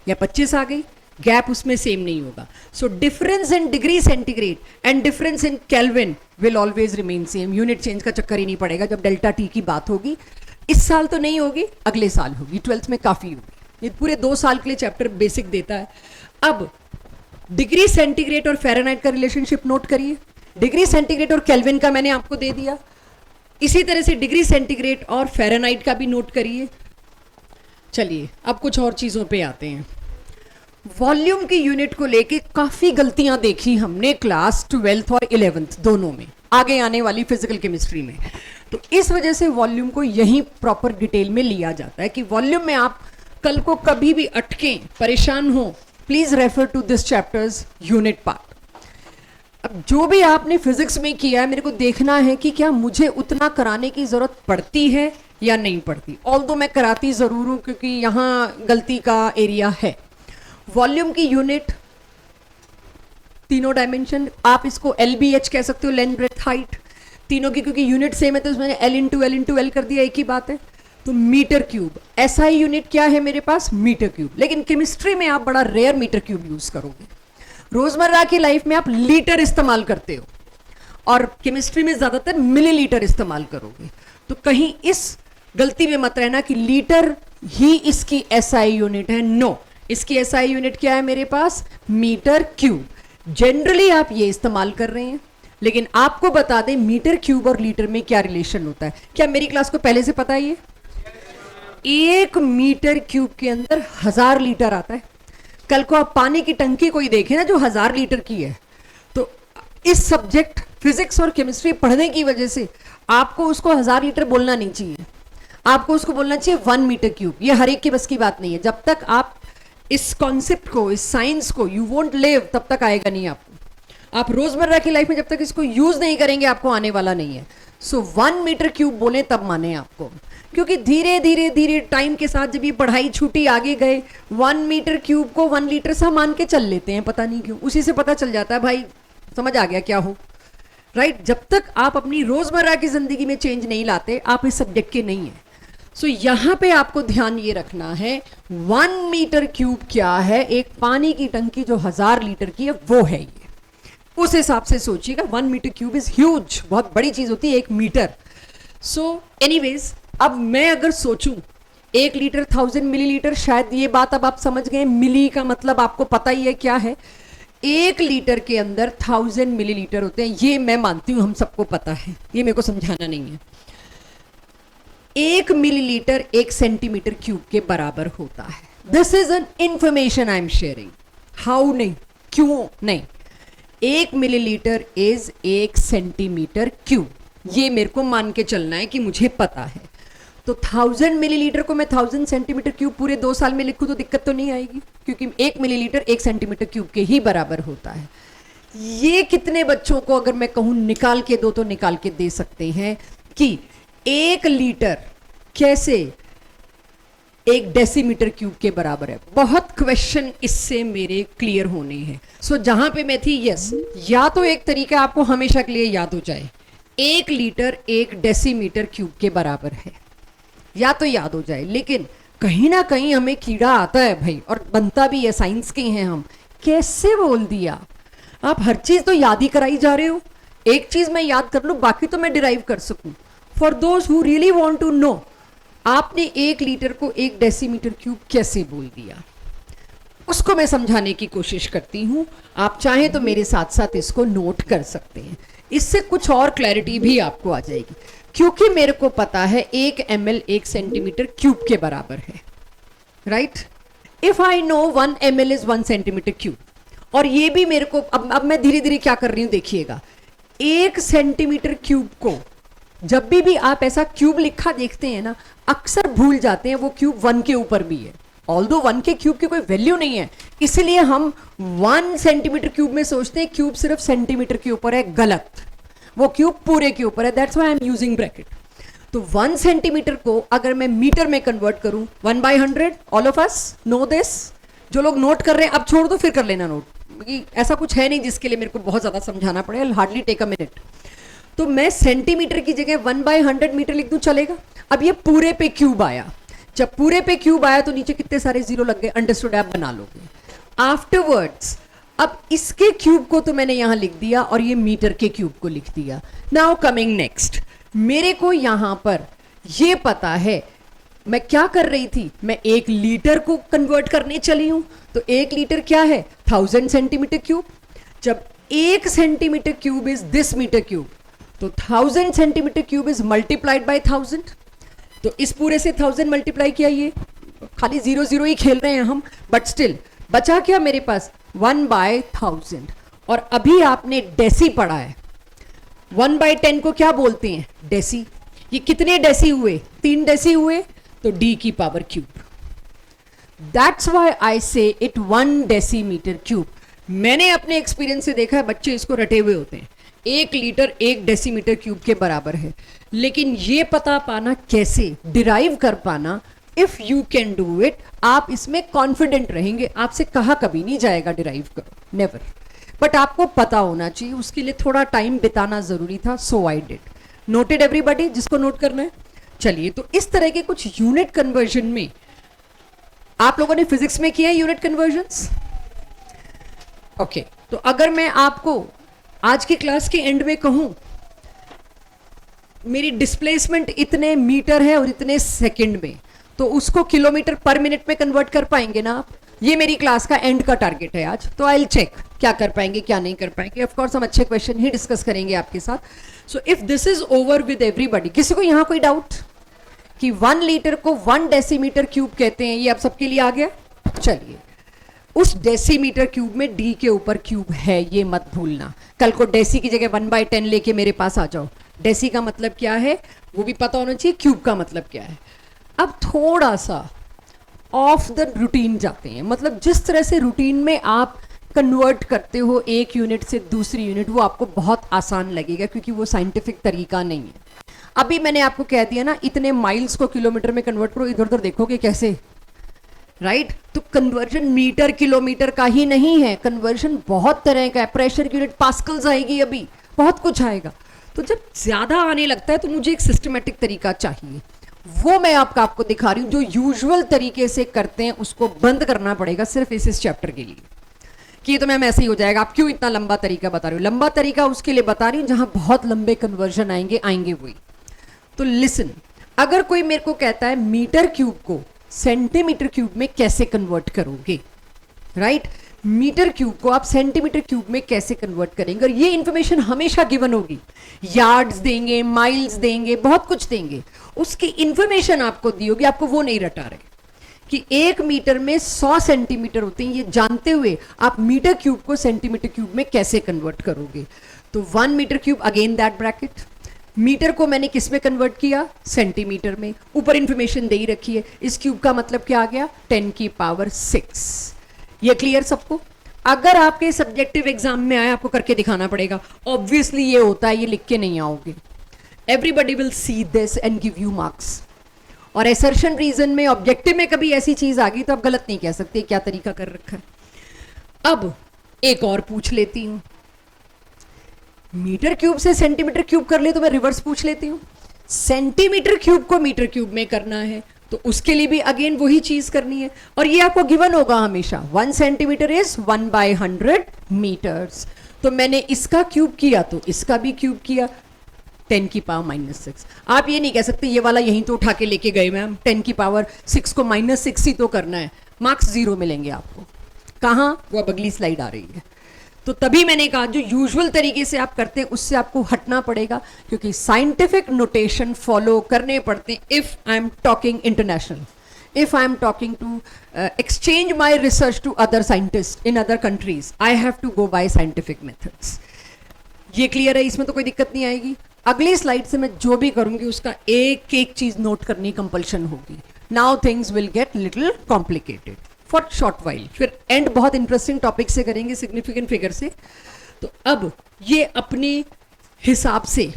या 25 आ गई, गैप उसमें सेम नहीं होगा। So difference in degree centigrade and difference in kelvin will always remain same. Unit change का चक्कर ही नहीं पड़ेगा जब डेल्टा टी की बात होगी। इस साल तो नहीं होगी, अगले साल होगी, 12th में काफ़ी होगी। ये पूरे 2 साल के लिए चैप्टर बेसिक देता है। अब डिग्री सेंटीग्रेड और फ़ारेनहाइट का रिलेशनशिप नोट करिए। डिग्री सेंटीग्रेड और केल्विन का मैंने आपको दे दिया, इसी तरह से डिग्री सेंटीग्रेड और फ़ारेनहाइट का भी नोट करिए। चलिए अब कुछ और चीज़ों पे आते हैं। वॉल्यूम की यूनिट को लेके काफ़ी गलतियां देखी हमने क्लास 12th और 11th दोनों में, आगे आने वाली फिजिकल केमिस्ट्री में। तो इस वजह से वॉल्यूम को यहीं प्रॉपर डिटेल में लिया जाता है कि वॉल्यूम में आप कल को कभी भी अटकें, परेशान हो, please refer to this chapters unit part. अब जो भी आपने फिजिक्स में किया है, मेरे को देखना है कि क्या मुझे उतना कराने की जरूरत पड़ती है या नहीं पड़ती। ऑल्दो मैं कराती जरूर हूं क्योंकि यहाँ गलती का एरिया है। वॉल्यूम की यूनिट तीनों डायमेंशन, आप इसको LBH कह सकते हो, लेंथ ब्रेथ हाइट, तीनों की क्योंकि यूनिट सेम है तो उसमें L कर दिया, एक ही बात है। तो मीटर क्यूब, SI यूनिट क्या है मेरे पास, मीटर क्यूब। लेकिन केमिस्ट्री में आप बड़ा रेयर मीटर क्यूब यूज करोगे, रोजमर्रा की लाइफ में आप लीटर इस्तेमाल करते हो और केमिस्ट्री में ज्यादातर मिलीलीटर इस्तेमाल करोगे। तो कहीं इस गलती में मत रहना कि लीटर ही इसकी SI यूनिट है। नो, इसकी SI यूनिट क्या है मेरे पास, मीटर क्यूब। जनरली आप ये इस्तेमाल कर रहे हैं, लेकिन आपको बता दें मीटर क्यूब और लीटर में क्या रिलेशन होता है। क्या मेरी क्लास को पहले से पता है ये? 1 मीटर क्यूब के अंदर 1000 लीटर आता है। कल को आप पानी की टंकी कोई देखें ना जो 1000 लीटर की है, तो इस सब्जेक्ट फिजिक्स और केमिस्ट्री पढ़ने की वजह से आपको उसको 1000 लीटर बोलना नहीं चाहिए, आपको उसको बोलना चाहिए 1 मीटर क्यूब। ये हर एक की बस की बात नहीं है। जब तक आप इस कॉन्सेप्ट को, इस साइंस को यू वोंट लिव, तब तक आएगा नहीं आपको। आप रोजमर्रा की लाइफ में जब तक इसको यूज नहीं करेंगे आपको आने वाला नहीं है। सो 1 मीटर क्यूब बोले तब माने आपको, क्योंकि धीरे धीरे धीरे टाइम के साथ जब ये पढ़ाई छूटी आगे गए, 1 मीटर क्यूब को 1 लीटर सा मान के चल लेते हैं, पता नहीं क्यों। उसी से पता चल जाता है भाई, समझ आ गया क्या हो, राइट। जब तक आप अपनी रोजमर्रा की जिंदगी में चेंज नहीं लाते, आप इस सब्जेक्ट के नहीं है। सो यहां पे आपको ध्यान ये रखना है 1 मीटर क्यूब क्या है, एक पानी की टंकी जो 1000 लीटर की है वो है ये। उस हिसाब से सोचिएगा, 1 मीटर क्यूब इज ह्यूज, बहुत बड़ी चीज होती है 1 मीटर। सो एनीवेज, अब मैं अगर सोचूं 1 लीटर 1000 मिलीलीटर, शायद ये बात अब आप समझ गए, मिली का मतलब आपको पता ही है क्या है। 1 लीटर के अंदर 1000 मिलीलीटर होते हैं, ये मैं मानती हूं हम सबको पता है, ये मेरे को समझाना नहीं है। 1 मिलीलीटर 1 सेंटीमीटर क्यूब के बराबर होता है। This is an information I am sharing. How नहीं, क्यों नहीं, 1 मिलीलीटर इज 1 सेंटीमीटर क्यूब, ये मेरे को मान के चलना है कि मुझे पता है। तो 1000 मिलीलीटर को मैं 1000 सेंटीमीटर क्यूब पूरे 2 साल में लिखूं तो दिक्कत तो नहीं आएगी, क्योंकि 1 मिलीलीटर 1 सेंटीमीटर क्यूब के ही बराबर होता है। ये कितने बच्चों को अगर मैं कहूं निकाल के दो तो निकाल के दे सकते हैं कि 1 लीटर कैसे 1 डेसीमीटर क्यूब के बराबर है। बहुत क्वेश्चन इससे मेरे क्लियर होने हैं। सो जहां पे मैं थी, यस, या तो एक तरीका आपको हमेशा के लिए याद हो जाए, 1 लीटर 1 डेसीमीटर क्यूब के बराबर है, या तो याद हो जाए। लेकिन कहीं ना कहीं हमें कीड़ा आता है भाई, और बनता भी है, साइंस के हैं हम। कैसे बोल दिया? आप हर चीज तो याद ही कराई जा रहे हो। एक चीज मैं याद कर लूं, बाकी तो मैं डिराइव कर सकूं। For those who really want to know, आपने 1 लीटर को 1 डेसीमीटर क्यूब कैसे बोल दिया, उसको मैं समझाने की कोशिश करती हूं। आप चाहें तो मेरे साथ साथ इसको नोट कर सकते हैं, इससे कुछ और क्लैरिटी भी आपको आ जाएगी। क्योंकि मेरे को पता है 1 ml 1 सेंटीमीटर क्यूब के बराबर है, right. If I know 1 ml is 1 centimetre cube, और ये भी मेरे को अब मैं धीरे धीरे क्या कर रही हूं देखिएगा। 1 सेंटीमीटर क्यूब को जब भी आप ऐसा क्यूब लिखा देखते हैं ना, अक्सर भूल जाते हैं वो क्यूब 1 के ऊपर भी है। ऑल्दो 1 के क्यूब की कोई वैल्यू नहीं है, इसलिए हम 1 सेंटीमीटर क्यूब में सोचते हैं क्यूब सिर्फ सेंटीमीटर के ऊपर है। गलत, वो क्यूब पूरे के ऊपर है। That's why I am using bracket. तो 1 सेंटीमीटर को अगर मैं मीटर में कन्वर्ट करूं, 1/100, all of us know this. जो लोग नोट कर रहे हैं अब छोड़ दो, फिर कर लेना नोट, क्योंकि ऐसा कुछ है नहीं जिसके लिए मेरे को बहुत ज्यादा समझाना पड़े। Hardly take a minute. तो मैं सेंटीमीटर की जगह 1/100 मीटर लिख दूं, चलेगा। अब ये पूरे पे क्यूब आया, जब पूरे पे क्यूब आया तो नीचे कितने सारे जीरो लग गए, अंडरस्टूड, आप बना लोगे आफ्टरवर्ड्स। अब इसके क्यूब को तो मैंने यहां लिख दिया और ये मीटर के क्यूब को लिख दिया। नाउ कमिंग नेक्स्ट, मेरे को यहां पर ये पता है मैं क्या कर रही थी, मैं 1 लीटर को कन्वर्ट करने चली हूं। तो 1 लीटर क्या है, 1000 सेंटीमीटर क्यूब। जब 1 centimetre cube is this metre cube, तो 1000 centimetre cube is multiplied by 1000, तो इस पूरे से 1000 मल्टीप्लाई किया, ये खाली 0 0 ही खेल रहे हैं हम, बट स्टिल बचा क्या मेरे पास 1/1000। और अभी आपने डेसी पढ़ा है, 1/10 को क्या बोलते हैं, डेसी। ये कितने डेसी हुए, 3 डेसी हुए, तो d की पावर क्यूब। दैट्स वाई आई से इट 1 डेसीमीटर क्यूब। मैंने अपने एक्सपीरियंस से देखा है, बच्चे इसको रटे हुए होते हैं, 1 लीटर 1 डेसीमीटर क्यूब के बराबर है। लेकिन ये पता पाना कैसे, डिराइव कर पाना, if you can do it, आप इसमें कॉन्फिडेंट रहेंगे, आपसे कहा कभी नहीं जाएगा डिराइव करो, नेवर। बट आपको पता होना चाहिए, उसके लिए थोड़ा टाइम बिताना जरूरी था, सो आई डिड। नोटेड एवरीबॉडी, जिसको नोट करना है। चलिए, तो इस तरह के कुछ यूनिट कन्वर्जन में आप लोगों ने फिजिक्स में किया है यूनिट कन्वर्जन्स, ओके। तो अगर मैं आपको आज की क्लास के एंड में कहूं मेरी डिस्प्लेसमेंट इतने मीटर है और इतने सेकंड में, तो उसको किलोमीटर पर मिनट में कन्वर्ट कर पाएंगे ना आप? ये मेरी क्लास का एंड का टारगेट है आज, तो आई विल चेक क्या कर पाएंगे क्या नहीं कर पाएंगे। ऑफ कोर्स हम अच्छे क्वेश्चन ही डिस्कस करेंगे आपके साथ। So if this is over with everybody, किसी को यहां कोई डाउट कि 1 लीटर को 1 डेसीमीटर क्यूब कहते हैं, ये आप सबके लिए आ गया? चलिए, उस डेसीमीटर क्यूब में डी के ऊपर क्यूब है, ये मत भूलना। कल को डेसी की जगह 1/10 लेके मेरे पास आ जाओ, डेसी का मतलब क्या है वो भी पता होना चाहिए, क्यूब का मतलब क्या है। अब थोड़ा सा ऑफ द रूटीन जाते हैं, मतलब जिस तरह से रूटीन में आप कन्वर्ट करते हो एक यूनिट से दूसरी यूनिट, वो आपको बहुत आसान लगेगा क्योंकि वो साइंटिफिक तरीका नहीं है। अभी मैंने आपको कह दिया ना, इतने माइल्स को किलोमीटर में कन्वर्ट करो, इधर उधर देखोगे कैसे, राइट? तो कन्वर्जन मीटर किलोमीटर का ही नहीं है, कन्वर्जन बहुत तरह का है। प्रेशर यूनिट पास्कल्स आएगी, अभी बहुत कुछ आएगा। तो जब ज्यादा आने लगता है तो मुझे एक सिस्टमेटिक तरीका चाहिए, वो मैं आपको दिखा रही हूं। जो यूजुअल तरीके से करते हैं उसको बंद करना पड़ेगा सिर्फ इस चैप्टर के लिए, कि ये तो मैम ऐसे ही हो जाएगा, आप क्यों इतना लंबा तरीका बता रही हो? लंबा तरीका उसके लिए बता रही हूं जहां बहुत लंबे कन्वर्जन आएंगे वही। तो लिसन, अगर कोई मेरे को कहता है मीटर क्यूब को सेंटीमीटर क्यूब में कैसे कन्वर्ट करोगे, राइट? मीटर क्यूब को आप सेंटीमीटर क्यूब में कैसे कन्वर्ट करेंगे, और ये इंफॉर्मेशन हमेशा गिवन होगी, यार्ड्स देंगे, माइल्स देंगे, बहुत कुछ देंगे, उसकी इंफॉर्मेशन आपको दी होगी, आपको वो नहीं रटा रहे कि 1 मीटर में 100 सेंटीमीटर होते हैं। ये जानते हुए आप मीटर क्यूब को सेंटीमीटर क्यूब में कैसे कन्वर्ट करोगे? तो 1 metre cube, again that bracket, metre को मैंने किस में कन्वर्ट किया? सेंटीमीटर में। ऊपर इंफॉर्मेशन दे ही रखी है, इस क्यूब का मतलब क्या आ गया? 10 की पावर 6। ये क्लियर सबको? अगर आपके सब्जेक्टिव एग्जाम में आए, आपको करके दिखाना पड़ेगा। ऑब्वियसली ये होता है, ये लिख के नहीं आओगे। Everybody will see this and give you marks. और एसर्शन रीजन में, ऑब्जेक्टिव में कभी ऐसी चीज आ गई तो आप गलत नहीं कह सकते क्या तरीका कर रखा है। अब एक और पूछ लेती हूं, मीटर क्यूब से सेंटीमीटर क्यूब कर ले तो मैं रिवर्स पूछ लेती हूं। सेंटीमीटर क्यूब को मीटर क्यूब में करना है तो उसके लिए भी अगेन वही चीज करनी है, और ये आपको गिवन होगा हमेशा, 1 सेंटीमीटर इज 1/100 मीटर्स। तो मैंने इसका क्यूब किया तो इसका भी क्यूब किया, 10 की पावर -6। आप ये नहीं कह सकते ये वाला यहीं तो उठा के लेके गए मैम, 10 की पावर 6 को -6 ही तो करना है, मार्क्स 0 मिलेंगे आपको। कहाँ? वो अब अगली स्लाइड आ रही है। तो तभी मैंने कहा जो यूजुअल तरीके से आप करते हैं उससे आपको हटना पड़ेगा, क्योंकि साइंटिफिक नोटेशन फॉलो करने पड़ते हैं। If I am talking international, if I am talking to exchange my research to other scientist in other countries, I have to go by scientific methods. ये क्लियर है? इसमें तो कोई दिक्कत नहीं आएगी। अगली स्लाइड से मैं जो भी करूंगी उसका एक एक चीज नोट करनी कंपल्शन होगी। Now things will get little complicated for short while, फिर एंड बहुत इंटरेस्टिंग टॉपिक से करेंगे, सिग्निफिकेंट फिगर से। तो अब ये अपने हिसाब से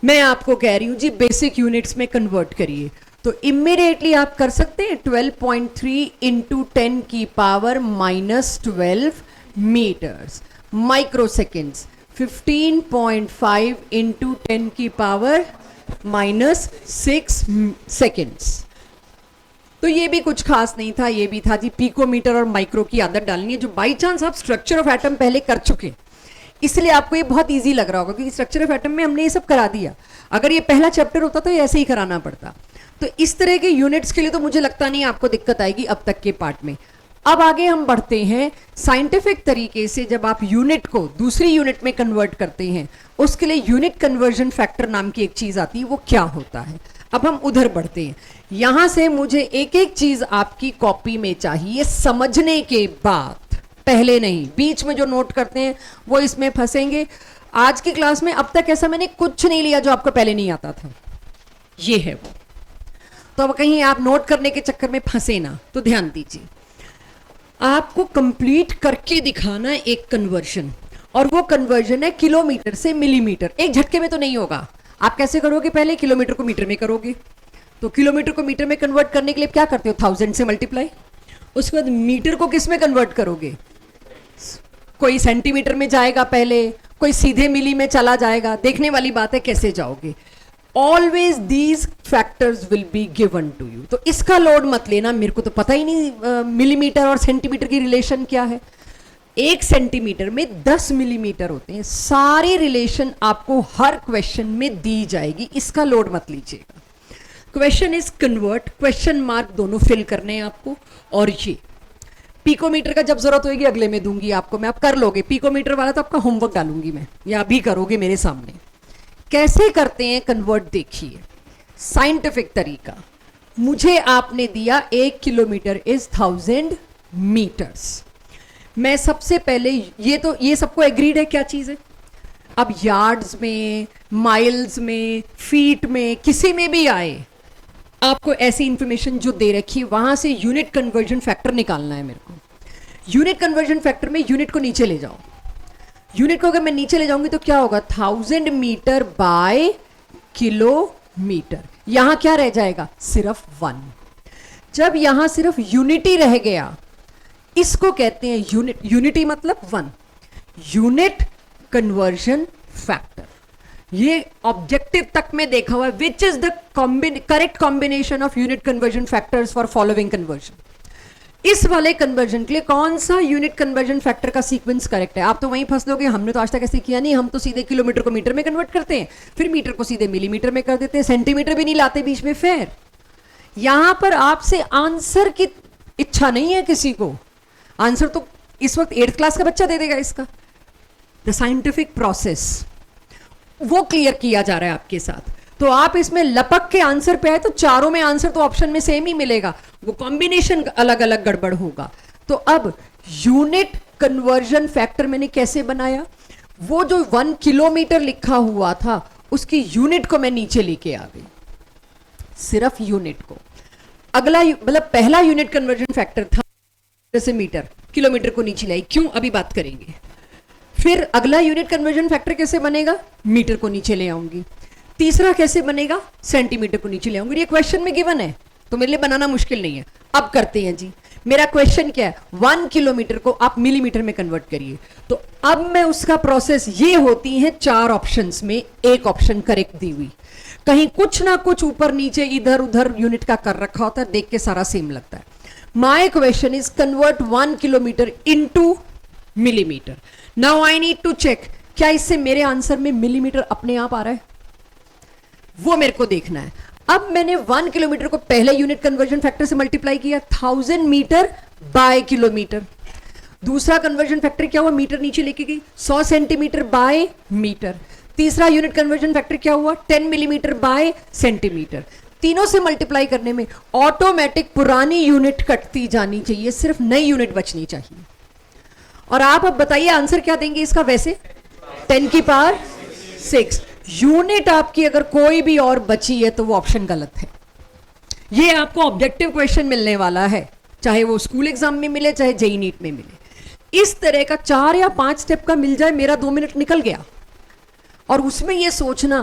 मैं आपको कह रही हूं जी, बेसिक यूनिट्स में कन्वर्ट करिए। तो इमीडिएटली आप कर सकते हैं 12.3 इंटू 10 की power -12 metres, microseconds 15.5 into 10 की पावर -6 सेकेंड्स। तो ये भी कुछ खास नहीं था, ये भी था जी पिकोमीटर और माइक्रो की आदत डालनी है, जो बाई चांस आप स्ट्रक्चर ऑफ एटम पहले कर चुके, इसलिए आपको ये बहुत इजी लग रहा होगा, क्योंकि स्ट्रक्चर ऑफ एटम में हमने ये सब करा दिया। अगर ये पहला चैप्टर होता तो ये ऐसे ही कराना पड़ता। तो इस तरह के यूनिट्स के लिए तो मुझे लगता नहीं आपको दिक्कत आएगी अब तक के पार्ट में। अब आगे हम बढ़ते हैं साइंटिफिक तरीके से। जब आप यूनिट को दूसरी यूनिट में कन्वर्ट करते हैं, उसके लिए यूनिट कन्वर्जन फैक्टर नाम की एक चीज आती है, वो क्या होता है। अब हम उधर बढ़ते हैं। यहां से मुझे एक एक चीज आपकी कॉपी में चाहिए समझने के बाद, पहले नहीं। बीच में जो नोट करते हैं वो इसमें फंसेंगे। आज की क्लास में अब तक ऐसा मैंने कुछ नहीं लिया जो आपको पहले नहीं आता था, ये है वो। तो अब कहीं आप नोट करने के चक्कर में फंसे ना, तो ध्यान दीजिए। आपको कंप्लीट करके दिखाना है एक कन्वर्जन, और वो कन्वर्जन है किलोमीटर से मिलीमीटर। एक झटके में तो नहीं होगा। आप कैसे करोगे? पहले किलोमीटर को मीटर में करोगे, तो किलोमीटर को मीटर में कन्वर्ट करने के लिए क्या करते हो? 1000 से मल्टीप्लाई। उसके बाद मीटर को किस में कन्वर्ट करोगे? कोई सेंटीमीटर में जाएगा पहले, कोई सीधे मिली में चला जाएगा। देखने वाली बात है कैसे जाओगे। Always these factors will be given to you. तो इसका लोड मत लेना, मेरे को तो पता ही नहीं मिलीमीटर और सेंटीमीटर की रिलेशन क्या है। 1 सेंटीमीटर में 10 मिलीमीटर होते हैं। सारी रिलेशन आपको हर क्वेश्चन में दी जाएगी, इसका लोड मत लीजिएगा। Question is convert, question mark दोनों फिल करने हैं आपको। और ये पिकोमीटर का जब जरूरत होगी अगले में दूंगी आपको मैं, आप कर लोगे। पिकोमीटर वाला तो आपका होमवर्क डालूंगी मैं, या अभी करोगे मेरे सामने। कैसे करते हैं कन्वर्ट देखिए। साइंटिफिक तरीका, मुझे आपने दिया 1 किलोमीटर इज 1000 मीटर्स। मैं सबसे पहले ये सबको एग्रीड है क्या चीज है। अब यार्ड्स में, माइल्स में, फीट में, किसी में भी आए, आपको ऐसी इंफॉर्मेशन जो दे रखी है वहां से यूनिट कन्वर्जन फैक्टर निकालना है मेरे को। यूनिट कन्वर्जन फैक्टर में यूनिट को नीचे ले जाओ। यूनिट को अगर मैं नीचे ले जाऊंगी तो क्या होगा? 1000 मीटर बाय किलोमीटर। यहां क्या रह जाएगा? सिर्फ 1। जब यहां सिर्फ यूनिटी रह गया, इसको कहते हैं यूनिट। यूनिटी मतलब 1, यूनिट कन्वर्जन फैक्टर। ये ऑब्जेक्टिव तक में देखा हुआ है, which is the correct combination of unit conversion factors for following conversion. इस वाले कन्वर्जन के लिए कौन सा यूनिट कन्वर्जन फैक्टर का सीक्वेंस करेक्ट है? आप तो वहीं फंस लोगे, हमने तो आज तक ऐसे किया नहीं। हम तो सीधे किलोमीटर को मीटर में कन्वर्ट करते हैं, फिर मीटर को सीधे मिलीमीटर में कर देते हैं, सेंटीमीटर भी नहीं लाते बीच में। फिर यहां पर आपसे आंसर की इच्छा नहीं है किसी को। आंसर तो इस वक्त 8th क्लास का बच्चा दे देगा इसका। द साइंटिफिक प्रोसेस वो क्लियर किया जा रहा है आपके साथ। तो आप इसमें लपक के आंसर पे आए तो चारों में आंसर तो ऑप्शन में सेम ही मिलेगा, वो कॉम्बिनेशन अलग अलग गड़बड़ होगा। तो अब यूनिट कन्वर्जन फैक्टर मैंने कैसे बनाया? वो जो 1 किलोमीटर लिखा हुआ था उसकी यूनिट को मैं नीचे लेके आ गई, सिर्फ यूनिट को। अगला मतलब पहला यूनिट कन्वर्जन फैक्टर था जैसे मीटर, किलोमीटर को नीचे लाई। क्यों? अभी बात करेंगे। फिर अगला यूनिट कन्वर्जन फैक्टर कैसे बनेगा? मीटर को नीचे ले आऊंगी। तीसरा कैसे बनेगा? सेंटीमीटर को नीचे ले आऊंगी। ये क्वेश्चन में गिवन है तो मेरे लिए बनाना मुश्किल नहीं है। अब करते हैं जी। मेरा क्वेश्चन क्या है? 1 किलोमीटर को आप मिलीमीटर में कन्वर्ट करिए। तो अब मैं उसका प्रोसेस, ये होती है 4 ऑप्शंस में एक ऑप्शन करेक्ट दी हुई, कहीं कुछ ना कुछ ऊपर नीचे इधर उधर यूनिट का कर रखा होता है, देख के सारा सेम लगता है। My question is convert 1 kilometre into millimetre. Now I need to check, क्या इससे मेरे आंसर में मिलीमीटर अपने आप आ रहा है? वो मेरे को देखना है। अब मैंने 1 किलोमीटर को पहले यूनिट कन्वर्जन फैक्टर से मल्टीप्लाई किया, 1000 मीटर बाय किलोमीटर। दूसरा कन्वर्जन फैक्टर क्या हुआ? मीटर नीचे लेके गई, 100 सेंटीमीटर बाय मीटर। तीसरा यूनिट कन्वर्जन फैक्टर क्या हुआ? 10 मिलीमीटर बाय सेंटीमीटर। तीनों से मल्टीप्लाई करने में ऑटोमेटिक पुरानी यूनिट कटती जानी चाहिए, सिर्फ नई यूनिट बचनी चाहिए। और आप अब बताइए आंसर क्या देंगे इसका? वैसे 10 की पावर 6 यूनिट आपकी अगर कोई भी और बची है तो वो ऑप्शन गलत है। ये आपको ऑब्जेक्टिव क्वेश्चन मिलने वाला है, चाहे वो स्कूल एग्जाम में मिले चाहे जेईई नीट में मिले। इस तरह का 4 या 5 स्टेप का मिल जाए, मेरा 2 मिनट निकल गया। और उसमें ये सोचना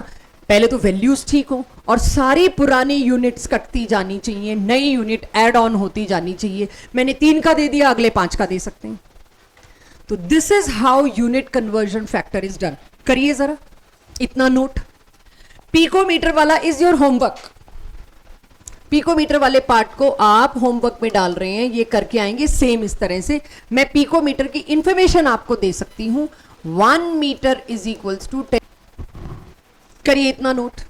पहले तो वैल्यूज ठीक हो और सारी पुरानी यूनिट्स कटती जानी चाहिए, नई यूनिट ऐड ऑन होती जानी चाहिए। मैंने 3 का दे दिया, अगले 5 का दे सकते हैं। तो this is how unit conversion factor is done. करिए जरा इतना नोट। पिकोमीटर वाला इज योर होमवर्क। पिकोमीटर वाले पार्ट को आप होमवर्क में डाल रहे हैं, ये करके आएंगे सेम इस तरह से। मैं पिकोमीटर की इंफॉर्मेशन आपको दे सकती हूं। 1 मीटर इज इक्वल्स टू 10। करिए इतना नोट।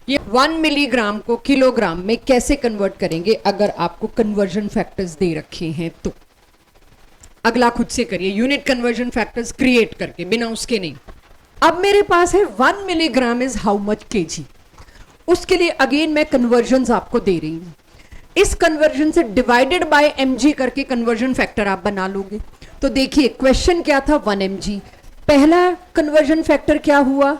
ये 1 मिलीग्राम को किलोग्राम में कैसे कन्वर्ट करेंगे अगर आपको कन्वर्जन फैक्टर्स दे रखे हैं तो? अगला खुद से करिए, यूनिट कन्वर्जन फैक्टर्स क्रिएट करके, बिना उसके नहीं। अब मेरे पास है 1 milligram is how much KG. उसके लिए अगेन मैं कन्वर्जन आपको दे रही हूं। इस कन्वर्जन से डिवाइडेड बाय mg करके कन्वर्जन फैक्टर आप बना लोगे। तो देखिए क्वेश्चन क्या था, 1 mg। पहला कन्वर्जन फैक्टर क्या हुआ,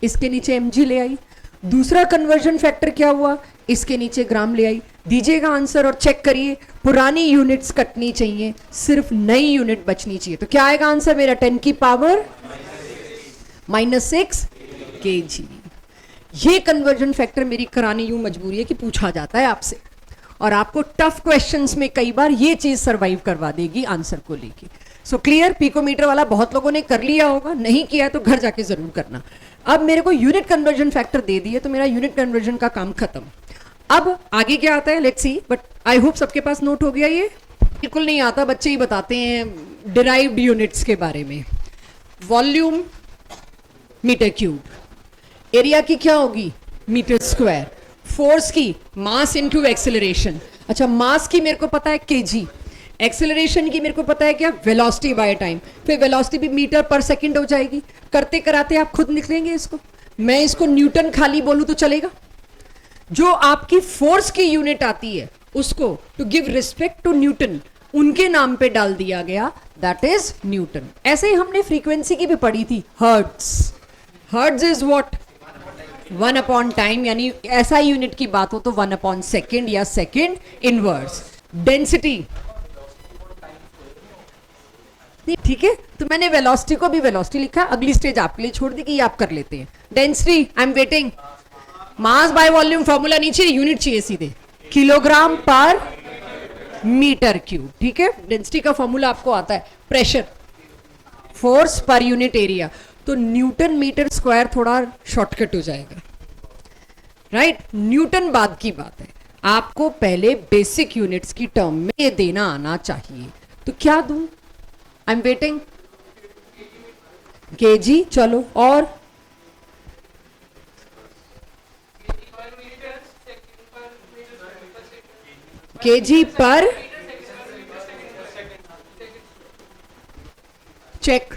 इसके नीचे mg ले आई। दूसरा कन्वर्जन फैक्टर क्या हुआ, इसके नीचे ग्राम ले आई। दीजिएगा आंसर और चेक करिए, पुरानी यूनिट्स कटनी चाहिए, सिर्फ नई यूनिट बचनी चाहिए। तो क्या आएगा आंसर मेरा, 10 की पावर -6 kg। ये कन्वर्जन फैक्टर मेरी करानी यूं मजबूरी है कि पूछा जाता है आपसे, और आपको टफ क्वेश्चंस में कई बार ये चीज सरवाइव करवा देगी आंसर को लेके। सो क्लियर, पिकोमीटर वाला बहुत लोगों ने कर लिया होगा, नहीं किया तो घर जाके जरूर करना। अब मेरे को यूनिट कन्वर्जन फैक्टर दे दिए तो मेरा यूनिट कन्वर्जन का काम खत्म। अब आगे क्या आता है, let's see, but I hope सबके पास नोट हो गया। ये बिल्कुल नहीं आता, बच्चे ही बताते हैं डिराइव्ड यूनिट्स के बारे में। वॉल्यूम मीटर क्यूब, एरिया की क्या होगी मीटर स्क्वायर, फोर्स की मास इनटू एक्सेलरेशन। अच्छा, मास की मेरे को पता है केजी, एक्सेलरेशन की मेरे को पता है क्या, वेलोसिटी बाय टाइम। फिर वेलोसिटी भी मीटर पर सेकंड हो जाएगी। करते कराते आप खुद निकलेंगे इसको। मैं इसको न्यूटन खाली बोलूं तो चलेगा। जो आपकी फोर्स की यूनिट आती है उसको to give respect to Newton उनके नाम पे डाल दिया गया, दैट इज न्यूटन। ऐसे ही हमने फ्रीक्वेंसी की भी पढ़ी थी, हर्ट्ज। हर्ट्ज इज व्हाट, 1/टाइम, यानी ऐसा यूनिट की बात हो तो 1/सेकंड या सेकंड इनवर्स। डेंसिटी, ठीक है, तो मैंने वेलोसिटी को भी वेलोसिटी लिखा। अगली स्टेज आपके लिए छोड़ दी कि ये आप कर लेते हैं। Density, I am waiting. Mass by volume formula नीचे, यूनिट चाहिए सीधे, किलोग्राम पर मीटर क्यूब। ठीक है, डेंसिटी का फॉर्मूला आपको आता है, pressure, force per unit area. तो न्यूटन मीटर स्क्वायर थोड़ा शॉर्टकट हो जाएगा, राइट। न्यूटन बाद की बात है, आपको पहले बेसिक यूनिट्स की टर्म में ये देना आना चाहिए। तो क्या दूं, आई एम वेटिंग। केजी, चलो, और केजी पर चेक।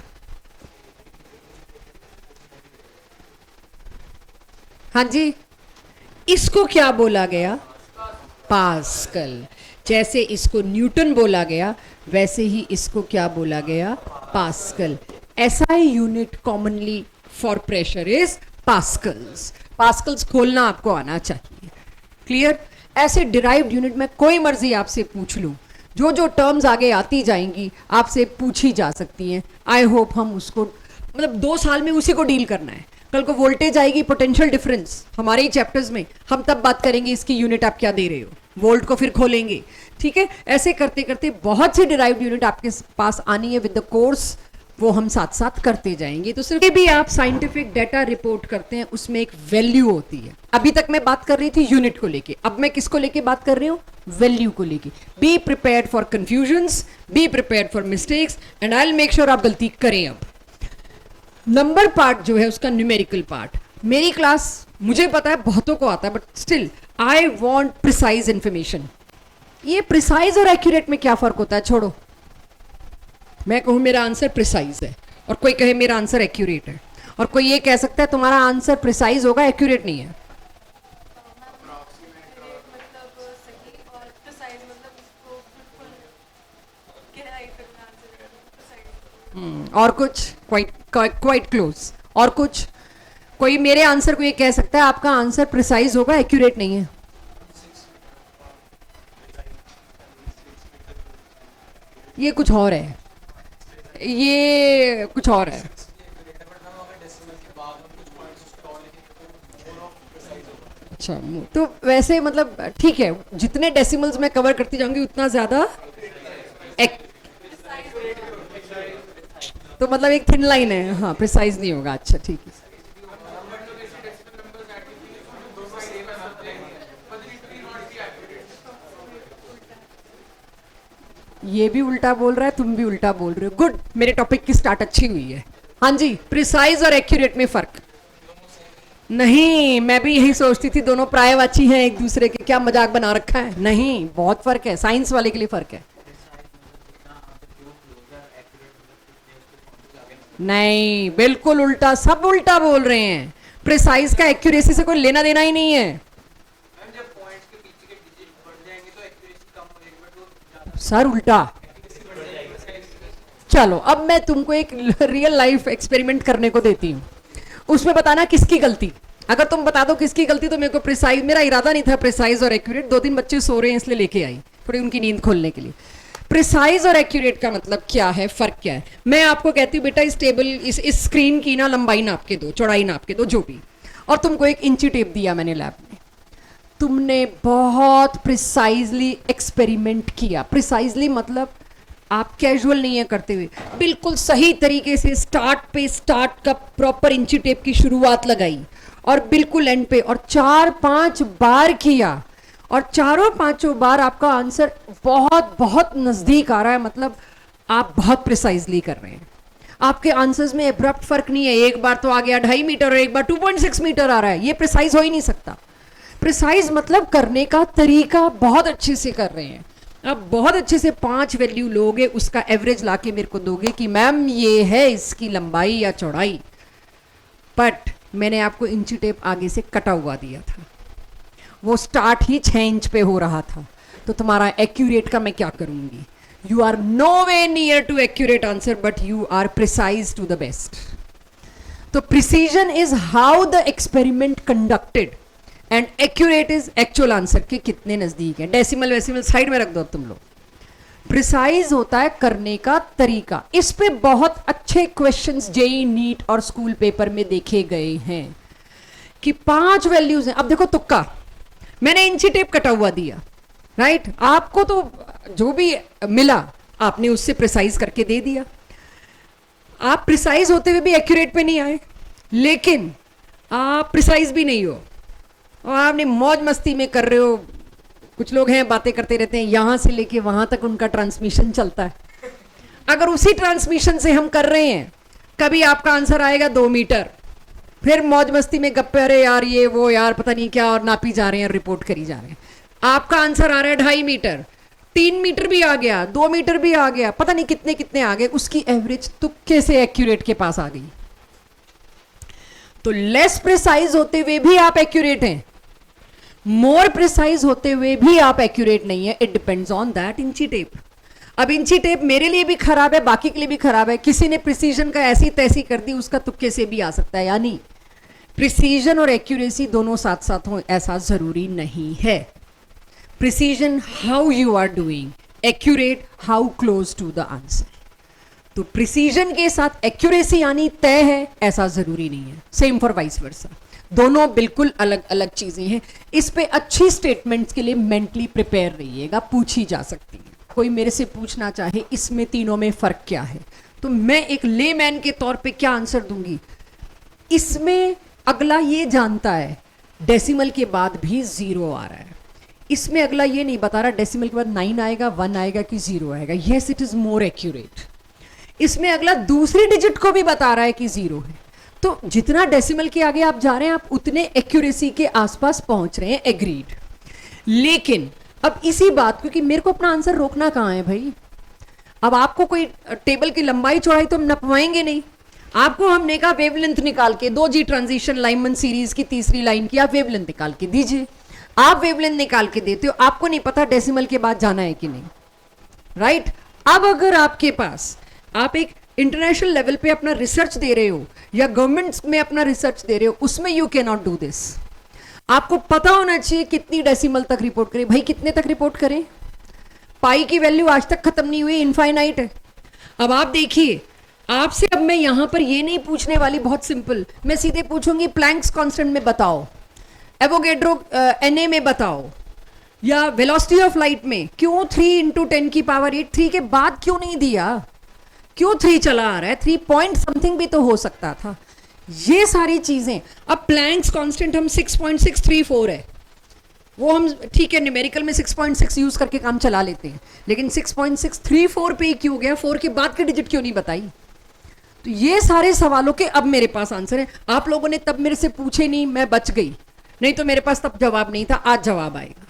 हाँ जी, इसको क्या बोला गया, पास्कल। जैसे इसको न्यूटन बोला गया वैसे ही इसको क्या बोला गया, pascal. SI unit commonly for pressure is pascals. Pascals खोलना आपको आना चाहिए, क्लियर। ऐसे डिराइव्ड यूनिट में कोई मर्जी आपसे पूछ लूं, जो जो टर्म्स आगे आती जाएंगी आपसे पूछी जा सकती हैं। आई होप हम उसको, मतलब 2 साल में उसी को डील करना है। कल को वोल्टेज आएगी, पोटेंशियल डिफरेंस, हमारे ही चैप्टर्स में हम तब बात करेंगे इसकी यूनिट आप क्या दे रहे हो, वोल्ट को फिर खोलेंगे। ठीक है, ऐसे करते करते बहुत सी डिराइव्ड यूनिट आपके पास आनी है विद द कोर्स, वो हम साथ साथ करते जाएंगे। तो सिर्फ भी आप साइंटिफिक डाटा रिपोर्ट करते हैं, उसमें एक वैल्यू होती है। अभी तक मैं बात कर रही थी यूनिट को लेके, अब मैं किसको लेके बात कर रही हूँ, वैल्यू को लेके। Be prepared for confusions, be prepared for mistakes, and I will make sure आप गलती करें। अब नंबर पार्ट जो है उसका न्यूमेरिकल पार्ट, मेरी क्लास मुझे पता है बहुतों को आता है, but still I want precise information. ये प्रिसाइज और एक्यूरेट में क्या फर्क होता है, छोड़ो। मैं कहूँ मेरा आंसर प्रिसाइज है और कोई कहे मेरा आंसर एक्यूरेट है, और कोई ये कह सकता है तुम्हारा आंसर प्रिसाइज होगा, एक्यूरेट नहीं है। और कुछ क्वाइट क्लोज, और कुछ कोई मेरे आंसर को ये कह सकता है आपका आंसर प्रिसाइज होगा, एक्यूरेट नहीं है। ये कुछ और है, ये कुछ और है। अच्छा, तो वैसे मतलब ठीक है, जितने डेसिमल्स मैं कवर करती जाऊंगी उतना ज्यादा तो मतलब एक थिन लाइन है, हाँ, प्रिसाइज नहीं होगा। अच्छा ठीक है, ये भी उल्टा बोल रहा है, तुम भी उल्टा बोल रहे हो। गुड, मेरे टॉपिक की स्टार्ट अच्छी हुई है। हाँ जी, प्रिसाइज और एक्यूरेट में फर्क, नहीं, मैं भी यही सोचती थी, दोनों पर्यायवाची हैं एक दूसरे के, क्या मजाक बना रखा है। नहीं, बहुत फर्क है, साइंस वाले के लिए फर्क है। नहीं, बिल्कुल उल्टा, सब उल्टा बोल रहे हैं। प्रिसाइज का एक्यूरेसी से कोई लेना देना ही नहीं है सर, उल्टा। चलो अब मैं तुमको एक रियल लाइफ एक्सपेरिमेंट करने को देती हूँ, उसमें बताना किसकी गलती। अगर तुम बता दो किसकी गलती तो मेरे को प्रिसाइज, मेरा इरादा नहीं था प्रिसाइज और एक्यूरेट, 2-3 बच्चे सो रहे हैं इसलिए लेके आई, थोड़ी उनकी नींद खोलने के लिए। प्रिसाइज और एक्यूरेट का मतलब क्या है, फर्क क्या है। मैं आपको कहती हूँ बेटा इस टेबल, इस स्क्रीन की ना लंबाई नाप के दो, चौड़ाई नाप के दो, जो भी, और तुमको एक इंची टेप दिया मैंने लैब में, तुमने बहुत प्रिसाइजली एक्सपेरिमेंट किया। प्रिसाइजली मतलब आप कैजुअल नहीं है करते हुए, बिल्कुल सही तरीके से स्टार्ट का प्रॉपर इंची टेप की शुरुआत लगाई और बिल्कुल एंड पे, और 4-5 बार किया, और चारों पांचों बार आपका आंसर बहुत बहुत नजदीक आ रहा है, मतलब आप बहुत प्रिसाइजली कर रहे हैं। आपके आंसर्स में एब्रप्ट फर्क नहीं है, एक बार तो आ गया 2.5 मीटर और एक बार 2.6 मीटर आ रहा है, ये प्रिसाइज हो ही नहीं सकता। प्रिसाइज मतलब करने का तरीका बहुत अच्छे से कर रहे हैं। आप बहुत अच्छे से 5 वैल्यू लोगे, उसका एवरेज लाके मेरे को दोगे कि मैम ये है इसकी लंबाई या चौड़ाई, बट मैंने आपको इंची टेप आगे से कटा हुआ दिया था, वो स्टार्ट ही 6 इंच पे हो रहा था, तो तुम्हारा एक्यूरेट का मैं क्या करूंगी। You are no way near to accurate answer, but you are precise to the best. तो precision is how the experiment conducted and accurate is actual answer के कितने नजदीक है। डेसिमल वेसिमल साइड में रख दो तुम लोग। प्रिसाइज होता है करने का तरीका। इस पे बहुत अच्छे क्वेश्चंस जेई नीट और स्कूल पेपर में देखे गए हैं कि 5 वैल्यूज हैं। अब देखो तुक्का, मैंने इंची टेप कटा हुआ दिया, राइट, आपको तो जो भी मिला आपने उससे प्रिसाइज करके दे दिया। आप प्रिसाइज होते हुए भी एक्यूरेट पे नहीं आए, लेकिन आप प्रिसाइज भी नहीं हो और आपने मौज मस्ती में कर रहे हो। कुछ लोग हैं बातें करते रहते हैं, यहां से लेके वहां तक उनका ट्रांसमिशन चलता है। अगर उसी ट्रांसमिशन से हम कर रहे हैं, कभी आपका आंसर आएगा 2 मीटर, फिर मौज मस्ती में गप्पे, अरे यार ये वो यार पता नहीं क्या, और नापी जा रहे हैं, रिपोर्ट करी जा रहे हैं। आपका आंसर आ रहा है 2.5 मीटर, 3 मीटर भी आ गया, 2 मीटर भी आ गया, पता नहीं कितने कितने आ गए, उसकी एवरेज तुक्के से एक्यूरेट के पास आ गई। तो लेस प्रिसाइज होते हुए भी आप एक्यूरेट हैं, मोर प्रिसाइज होते हुए भी आप एक्यूरेट नहीं है। इट डिपेंड्स ऑन दैट इंची टेप। अब इंची टेप मेरे लिए भी खराब है, बाकी के लिए भी खराब है। किसी ने प्रिसीजन का ऐसी तैसी कर दी, उसका तुक्के से भी आ सकता है। यानी प्रिसीजन और एक्यूरेसी दोनों साथ साथ हो ऐसा जरूरी नहीं है। Precision how you are doing, accurate how close to the answer. तो प्रिसीजन के साथ एक्यूरेसी आनी तय है ऐसा जरूरी नहीं है। सेम फॉर वाइस वर्सा, दोनों बिल्कुल अलग अलग चीजें हैं। इस पे अच्छी स्टेटमेंट्स के लिए मेंटली प्रिपेयर रहिएगा, पूछी जा सकती है। कोई मेरे से पूछना चाहे इसमें तीनों में फर्क क्या है, तो मैं एक लेमैन के तौर पे क्या आंसर दूंगी। इसमें अगला ये जानता है डेसिमल के बाद भी 0 आ रहा है, इसमें अगला ये नहीं बता रहा डेसिमल के बाद 9 आएगा, 1 आएगा कि 0 आएगा। Yes, it is more accurate. इसमें अगला दूसरी डिजिट को भी बता रहा है कि 0 है। तो जितना डेसिमल के आगे आप जा रहे हैं, आप उतने एक्यूरेसी के आसपास पहुंच रहे हैं, एग्रीड। लेकिन अब इसी बात, क्योंकि मेरे को अपना आंसर रोकना कहाँ है भाई। अब आपको कोई टेबल की लंबाई चौड़ाई तो हम नपवाएंगे नहीं। आपको हमने कहा वेवलेंथ निकाल के, 2G ट्रांजिशन लाइमन सीरीज की तीसरी लाइन की आप वेवलेंथ निकाल के दीजिए। आप वेवलेंथ निकाल के देते हो, आपको नहीं पता डेसिमल के बाद जाना है कि नहीं, राइट। अब अगर आपके पास, आप एक इंटरनेशनल लेवल पे अपना रिसर्च दे रहे हो या गवर्नमेंट में अपना रिसर्च दे रहे हो, उसमें you can not do this. आपको पता होना चाहिए कितनी डेसिमल तक रिपोर्ट करें। भाई कितने तक रिपोर्ट करें, पाई की वैल्यू आज तक खत्म नहीं हुई, इनफाइनाइट है। अब आप देखिए, आपसे अब मैं यहां पर ये नहीं पूछने वाली, बहुत सिंपल, मैं सीधे पूछूंगी प्लैंक्स कांस्टेंट में बताओ, एवोगेड्रो Na में बताओ, या वेलोसिटी ऑफ लाइट में क्यों 3 × 10⁸ 3 के बाद क्यों नहीं दिया, क्यों 3 चला आ रहा है, 3 पॉइंट समथिंग भी तो हो सकता था। ये सारी चीजें, अब प्लैंक्स कांस्टेंट हम 6.634 है, वो हम ठीक है न्यूमेरिकल में 6.6 यूज करके काम चला लेते हैं, लेकिन 6.634 पे क्यों गया, 4 के बाद की डिजिट क्यों नहीं बताई। तो ये सारे सवालों के अब मेरे पास आंसर है। आप लोगों ने तब मेरे से पूछे नहीं, मैं बच गई, नहीं तो मेरे पास तब जवाब नहीं था, आज जवाब आएगा।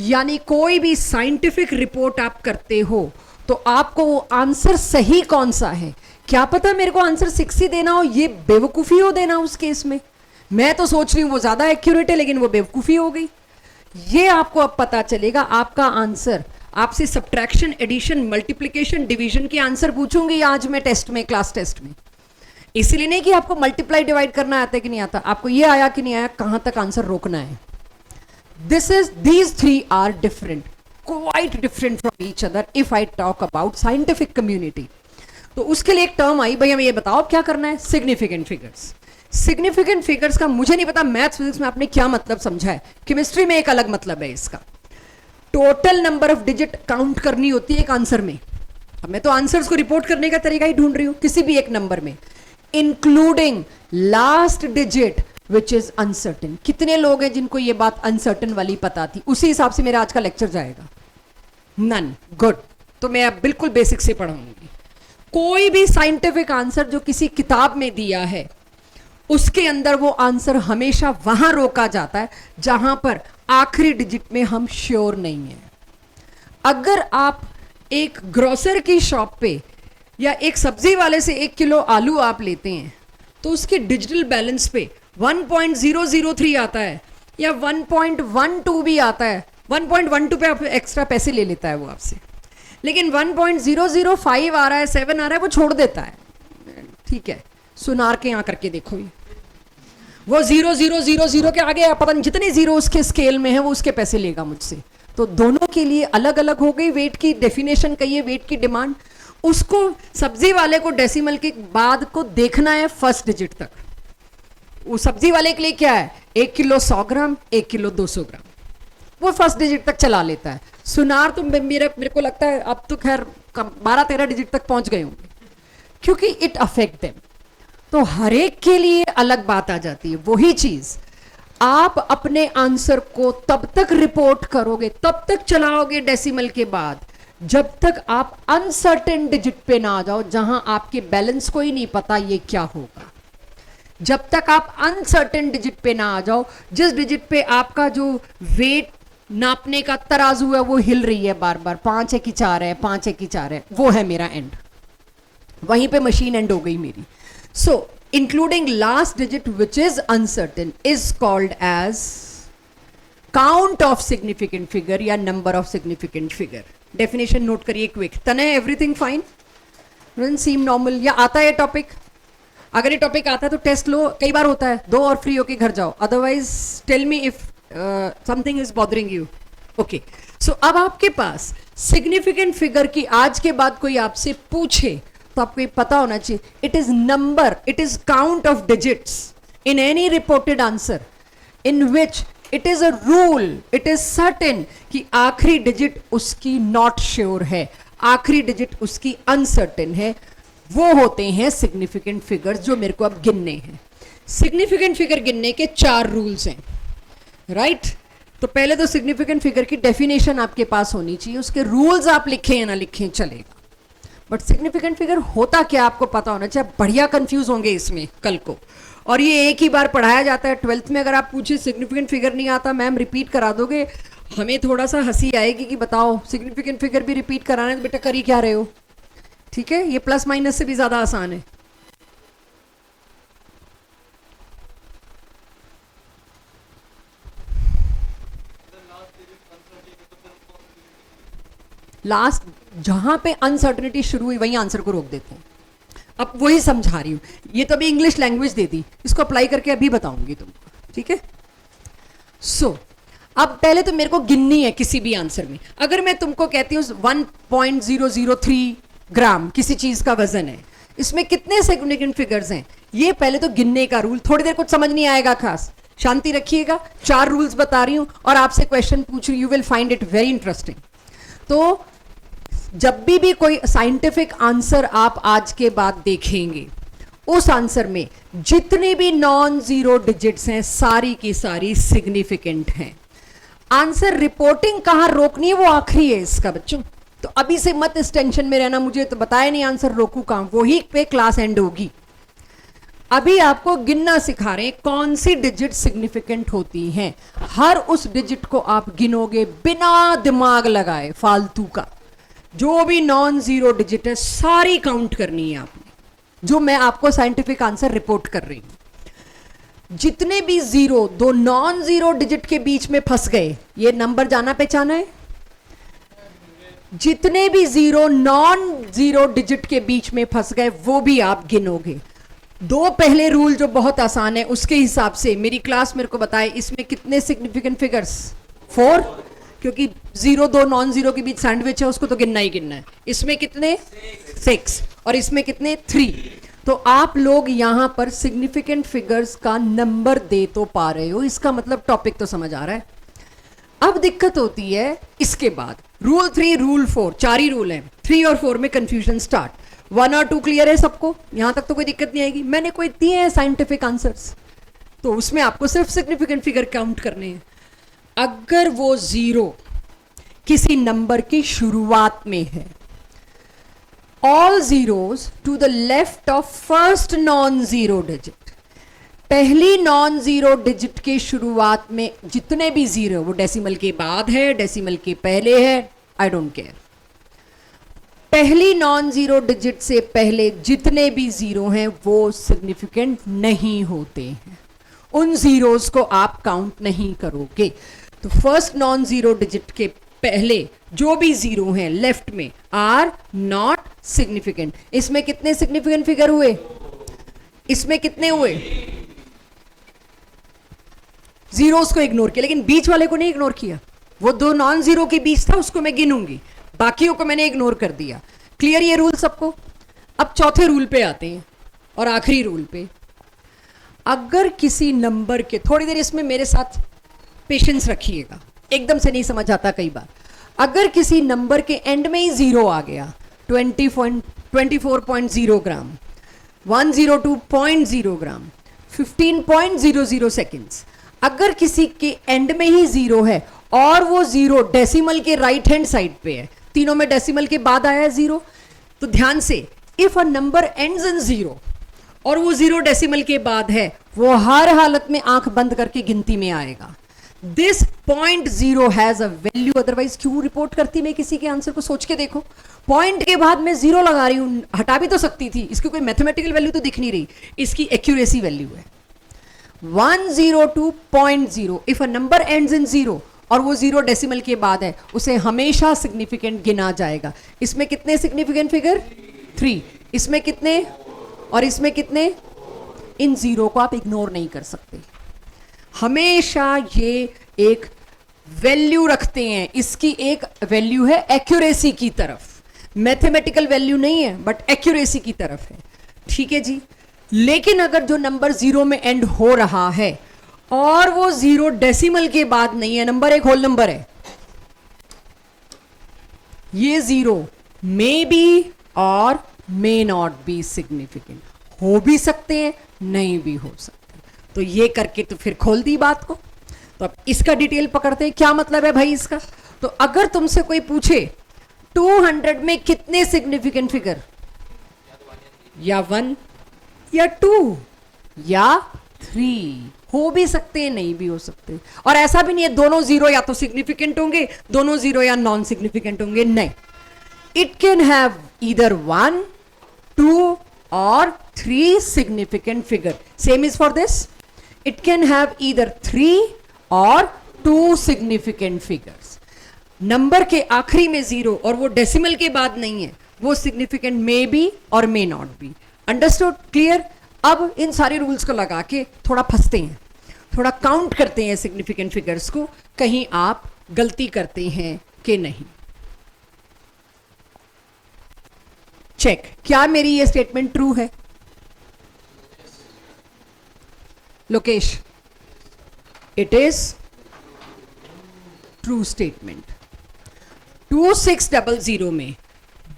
यानी कोई भी साइंटिफिक रिपोर्ट आप करते हो तो आपको वो आंसर सही कौन सा है, क्या पता मेरे को आंसर 6 ही देना हो, ये बेवकूफ़ी हो देना उस केस में। मैं तो सोच रही हूँ वो ज़्यादा एक्यूरेट है, लेकिन वो बेवकूफ़ी हो गई। ये आपको अब पता चलेगा। आपका आंसर, आपसे सब्ट्रैक्शन, एडिशन, मल्टीप्लिकेशन, डिवीजन के आंसर पूछूंगी आज मैं टेस्ट में, क्लास टेस्ट में। इसलिए नहीं कि आपको मल्टीप्लाई डिवाइड करना आता है कि नहीं आता, आपको ये आया कि नहीं आया, कहां तक आंसर रोकना है। these three are different, quite different from each other if I talk about scientific community. तो उसके लिए एक टर्म आई, भाई हमें ये बताओ क्या करना है, सिग्निफिकेंट फिगर्स। सिग्निफिकेंट फिगर्स का मुझे नहीं पता मैथ्स फिजिक्स में आपने क्या मतलब समझा है, केमिस्ट्री में एक अलग मतलब है इसका। Total number of digit count करनी होती है एक आंसर में। अब मैं तो आंसर्स को रिपोर्ट करने का तरीका ही ढूंढ रही हूं किसी भी एक नंबर में, including last digit which is uncertain. कितने लोग हैं जिनको ये बात अनसर्टेन वाली पता थी? उसी हिसाब से मेरा आज का लेक्चर जाएगा। नन। गुड। तो मैं अब बिल्कुल बेसिक से पढ़ाऊंगी। कोई भी साइंटिफिक आंसर जो किसी किताब में दिया है, उसके अंदर वो आंसर हमेशा वहां रोका जाता है जहां पर आखिरी डिजिट में हम श्योर नहीं है। अगर आप एक ग्रोसर की शॉप पे या एक सब्जी वाले से 1 किलो आलू आप लेते हैं, तो उसके डिजिटल बैलेंस पे 1.003 आता है या 1.12 भी आता है। 1.12 पे आप एक्स्ट्रा पैसे ले लेता है वो आपसे, लेकिन 1.005 आ रहा है, 7 आ रहा है, वो छोड़ देता है। ठीक है, सुनार के यहाँ करके देखो, ये वो 0.000 के आगे पता नहीं जितने जीरो उसके स्केल में है वो उसके पैसे लेगा मुझसे। तो दोनों के लिए अलग अलग हो गई वेट की डेफिनेशन, कहिए वेट की डिमांड। उसको सब्जी वाले को डेसिमल के बाद को देखना है फर्स्ट डिजिट तक। वो सब्जी वाले के लिए क्या है, 1 किलो 100 ग्राम, 1 किलो 200 ग्राम, वो फर्स्ट डिजिट तक चला लेता है। सुनार तो मेरे को लगता है अब तो खैर 12-13 डिजिट तक पहुंच गए होंगे, क्योंकि इट अफेक्ट देम। तो हर एक के लिए अलग बात आ जाती है। वही चीज आप अपने आंसर को तब तक रिपोर्ट करोगे, तब तक चलाओगे डेसिमल के बाद, जब तक आप अनसर्टेन डिजिट पे ना आ जाओ जहां आपके बैलेंस को ही नहीं पता ये क्या होगा। जब तक आप अनसर्टेन डिजिट पे ना आ जाओ, जिस डिजिट पे आपका जो वेट नापने का तराजू है वो हिल रही है बार बार, 5 है कि 4 है, 5 है कि 4 है, वो है मेरा एंड। वहीं पे मशीन एंड हो गई मेरी। So including last digit which is uncertain is called as count of significant figure या number of significant figure. Definition note करिए क्विक। तने everything fine, doesn't seem normal, या आता है टॉपिक? अगर ये टॉपिक आता है तो टेस्ट लो, कई बार होता है, दो और फ्री होके घर जाओ, otherwise tell me if something is bothering you. Okay, so अब आपके पास सिग्निफिकेंट फिगर की आज के बाद कोई आपसे पूछे तो आपको ये पता होना चाहिए, it is number, it is count of digits in any reported answer in which it is a rule, it is certain कि आखिरी डिजिट उसकी नॉट श्योर है, आखिरी डिजिट उसकी अनसर्टेन है। वो होते हैं सिग्निफिकेंट फिगर्स जो मेरे को अब गिनने हैं। सिग्निफिकेंट फिगर गिनने के 4 रूल्स हैं, राइट? तो पहले तो सिग्निफिकेंट फिगर की डेफिनेशन आपके पास होनी चाहिए, उसके रूल्स आप लिखें या ना लिखें चलेगा, बट सिग्निफिकेंट फिगर होता क्या आपको पता होना चाहिए। बढ़िया कंफ्यूज होंगे इसमें कल को, और ये एक ही बार पढ़ाया जाता है 12th में। अगर आप पूछे सिग्निफिकेंट फिगर नहीं आता मैम रिपीट करा दोगे, हमें थोड़ा सा हंसी आएगी कि बताओ सिग्निफिकेंट फिगर भी रिपीट कराना है तो बेटा कर ही क्या रहे हो। ठीक है, ये प्लस माइनस से भी ज्यादा आसान है। लास्ट जहां पे अनसर्टेनिटी शुरू हुई वहीं आंसर को रोक देते हैं। अब वही समझा रही हूं, ये तो अभी इंग्लिश लैंग्वेज दे दी, इसको अप्लाई करके अभी बताऊंगी तुमको। ठीक है, सो अब पहले तो मेरे को गिननी है किसी भी आंसर में। अगर मैं तुमको कहती हूँ 1.003 ग्राम किसी चीज का वजन है, इसमें कितने सिग्निफिकेंट फिगर्स हैं, ये पहले तो गिनने का रूल। थोड़ी देर कुछ समझ नहीं आएगा खास, शांति रखिएगा। 4 रूल्स बता रही हूं और आपसे क्वेश्चन पूछ रही हूं, you will find it very interesting. तो जब भी कोई साइंटिफिक आंसर आप आज के बाद देखेंगे, उस आंसर में जितने भी नॉन जीरो डिजिट्स हैं सारी की सारी सिग्निफिकेंट हैं। आंसर रिपोर्टिंग कहां रोकनी है वो आखिरी है इसका बच्चों। तो अभी से मत इस टेंशन में रहना, मुझे तो बताया नहीं आंसर, रोकू काम, वही पे क्लास एंड होगी। अभी आपको गिनना सिखा रहे हैं कौन सी डिजिट सिग्निफिकेंट होती हैं। हर उस डिजिट को आप गिनोगे बिना दिमाग लगाए, फालतू का। जो भी नॉन जीरो डिजिट है सारी काउंट करनी है आपने, जो मैं आपको साइंटिफिक आंसर रिपोर्ट कर रही हूं। जितने भी जीरो दो नॉन जीरो डिजिट के बीच में फंस गए, ये नंबर जाना पहचाना है। जितने भी जीरो नॉन जीरो डिजिट के बीच में फंस गए वो भी आप गिनोगे। दो पहले रूल जो बहुत आसान है उसके हिसाब से मेरी क्लास मेरे को बताए इसमें कितने सिग्निफिकेंट फिगर्स, 4, क्योंकि जीरो दो नॉन जीरो के बीच सैंडविच है, उसको तो गिनना ही गिनना है। इसमें कितने 6 और इसमें कितने 3। तो आप लोग यहां पर सिग्निफिकेंट फिगर्स का नंबर दे तो पा रहे हो, इसका मतलब टॉपिक तो समझ आ रहा है। अब दिक्कत होती है इसके बाद रूल 3 रूल 4, 4 ही रूल हैं। 3 और 4 में कंफ्यूजन स्टार्ट। 1 और 2 क्लियर है सबको, यहां तक तो कोई दिक्कत नहीं आएगी। मैंने कोई दिए हैं साइंटिफिक आंसर्स, तो उसमें आपको सिर्फ सिग्निफिकेंट फिगर काउंट करने हैं। अगर वो जीरो किसी नंबर की शुरुआत में है, all zeros to the left of first non zero digit, पहली नॉन जीरो डिजिट के शुरुआत में जितने भी जीरो, वो डेसिमल के बाद है डेसिमल के पहले है, आई डोंट केयर, पहली नॉन जीरो डिजिट से पहले जितने भी जीरो हैं वो सिग्निफिकेंट नहीं होते हैं। उन जीरोस को आप काउंट नहीं करोगे। तो फर्स्ट नॉन जीरो डिजिट के पहले जो भी जीरो हैं लेफ्ट में आर नॉट सिग्निफिकेंट। इसमें कितने सिग्निफिकेंट फिगर हुए, इसमें कितने हुए, जीरोस को इग्नोर किया, लेकिन बीच वाले को नहीं इग्नोर किया। वो दो नॉन जीरो के बीच था, उसको मैं गिनूंगी, बाकियों को मैंने इग्नोर कर दिया। क्लियर ये रूल सबको? अब चौथे रूल पे आते हैं और आखिरी रूल पे। अगर किसी नंबर के, थोड़ी देर इसमें मेरे साथ पेशेंस रखिएगा, एकदम से नहीं समझ आता कई बार। अगर किसी नंबर के एंड में ही जीरो आ गया, 24.0 ग्राम, 102.0 ग्राम, 15.00 सेकेंड्स, अगर किसी के एंड में ही जीरो है और वो जीरो डेसिमल के राइट हैंड साइड पे है, तीनों में डेसिमल के बाद आया है जीरो, तो ध्यान से, if a number ends in zero और वो जीरो डेसिमल के बाद है, वो हर हालत में आंख बंद करके गिनती में आएगा। This point zero has a value, otherwise क्यों रिपोर्ट करती मैं किसी के आंसर को? सोच के देखो, पॉइंट के बाद मैं जीरो लगा रही हूं, हटा भी तो सकती थी, इसकी कोई मैथमेटिकल वैल्यू तो दिख नहीं रही, इसकी एक्यूरेसी वैल्यू है 102.0। If a number ends in zero और वो जीरो डेसिमल के बाद है, उसे हमेशा सिग्निफिकेंट गिना जाएगा। इसमें कितने सिग्निफिकेंट फिगर? 3। इसमें कितने और इसमें कितने? इन जीरो को आप इग्नोर नहीं कर सकते, हमेशा ये एक वैल्यू रखते हैं। इसकी एक वैल्यू है एक्यूरेसी की तरफ, मैथमेटिकल वैल्यू नहीं है बट एक्यूरेसी की तरफ है। ठीक है जी। लेकिन अगर जो नंबर जीरो में एंड हो रहा है और वो जीरो डेसिमल के बाद नहीं है, नंबर एक होल नंबर है, ये जीरो मे बी और मे नॉट बी सिग्निफिकेंट, हो भी सकते हैं नहीं भी हो सकते। तो ये करके तो फिर खोल दी बात को। तो अब इसका डिटेल पकड़ते हैं, क्या मतलब है भाई इसका। तो अगर तुमसे कोई पूछे 200 में कितने सिग्निफिकेंट फिगर, या 1 या 2 या 3, हो भी सकते हैं नहीं भी हो सकते। और ऐसा भी नहीं है दोनों जीरो या तो सिग्निफिकेंट होंगे, दोनों जीरो या नॉन सिग्निफिकेंट होंगे, नहीं। इट कैन हैव ईदर 1, 2 और 3 significant figure. Same is for this, it can have either 3 और 2 सिग्निफिकेंट फिगर्स। नंबर के आखिरी में जीरो और वो डेसिमल के बाद नहीं है, वो सिग्निफिकेंट मे बी और may not be. Understood? Clear? अब इन सारे रूल्स को लगा के थोड़ा फंसते हैं, थोड़ा काउंट करते हैं सिग्निफिकेंट फिगर्स को, कहीं आप गलती करते हैं कि नहीं। चेक, क्या मेरी ये स्टेटमेंट ट्रू है? Lokesh, it is true statement. 2600 में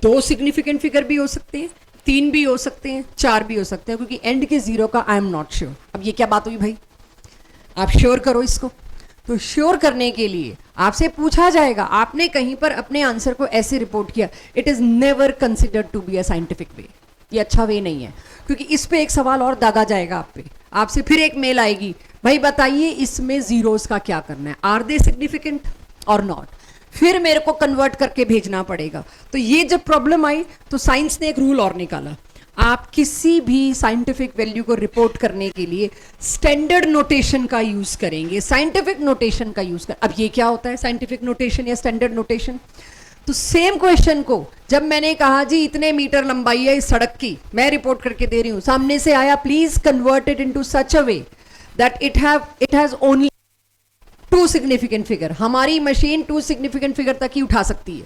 2 सिग्निफिकेंट फिगर भी हो सकते हैं, 3 भी हो सकते हैं, 4 भी हो सकते हैं, क्योंकि एंड के जीरो का आई एम नॉट श्योर। अब ये क्या बात हुई भाई, आप श्योर करो इसको। तो श्योर करने के लिए आपसे पूछा जाएगा, आपने कहीं पर अपने आंसर को ऐसे रिपोर्ट किया, it is never considered to be a scientific way, ये अच्छा वे नहीं है, क्योंकि इस पे एक सवाल और दागा जाएगा आप पे, आपसे फिर एक मेल आएगी, भाई बताइए इसमें जीरोस का क्या करना है, आर दे सिग्निफिकेंट और नॉट, फिर मेरे को कन्वर्ट करके भेजना पड़ेगा। तो ये जब प्रॉब्लम आई तो साइंस ने एक रूल और निकाला, आप किसी भी साइंटिफिक वैल्यू को रिपोर्ट करने के लिए स्टैंडर्ड नोटेशन का यूज करेंगे, साइंटिफिक नोटेशन का यूज कर। अब ये क्या होता है साइंटिफिक नोटेशन या स्टैंडर्ड नोटेशन? तो सेम क्वेश्चन को जब मैंने कहा जी इतने मीटर लंबाई है इस सड़क की, मैं रिपोर्ट करके दे रही हूं, सामने से आया please convert it into such a way that it has only two significant figure. हमारी मशीन टू सिग्निफिकेंट फिगर तक ही उठा सकती है,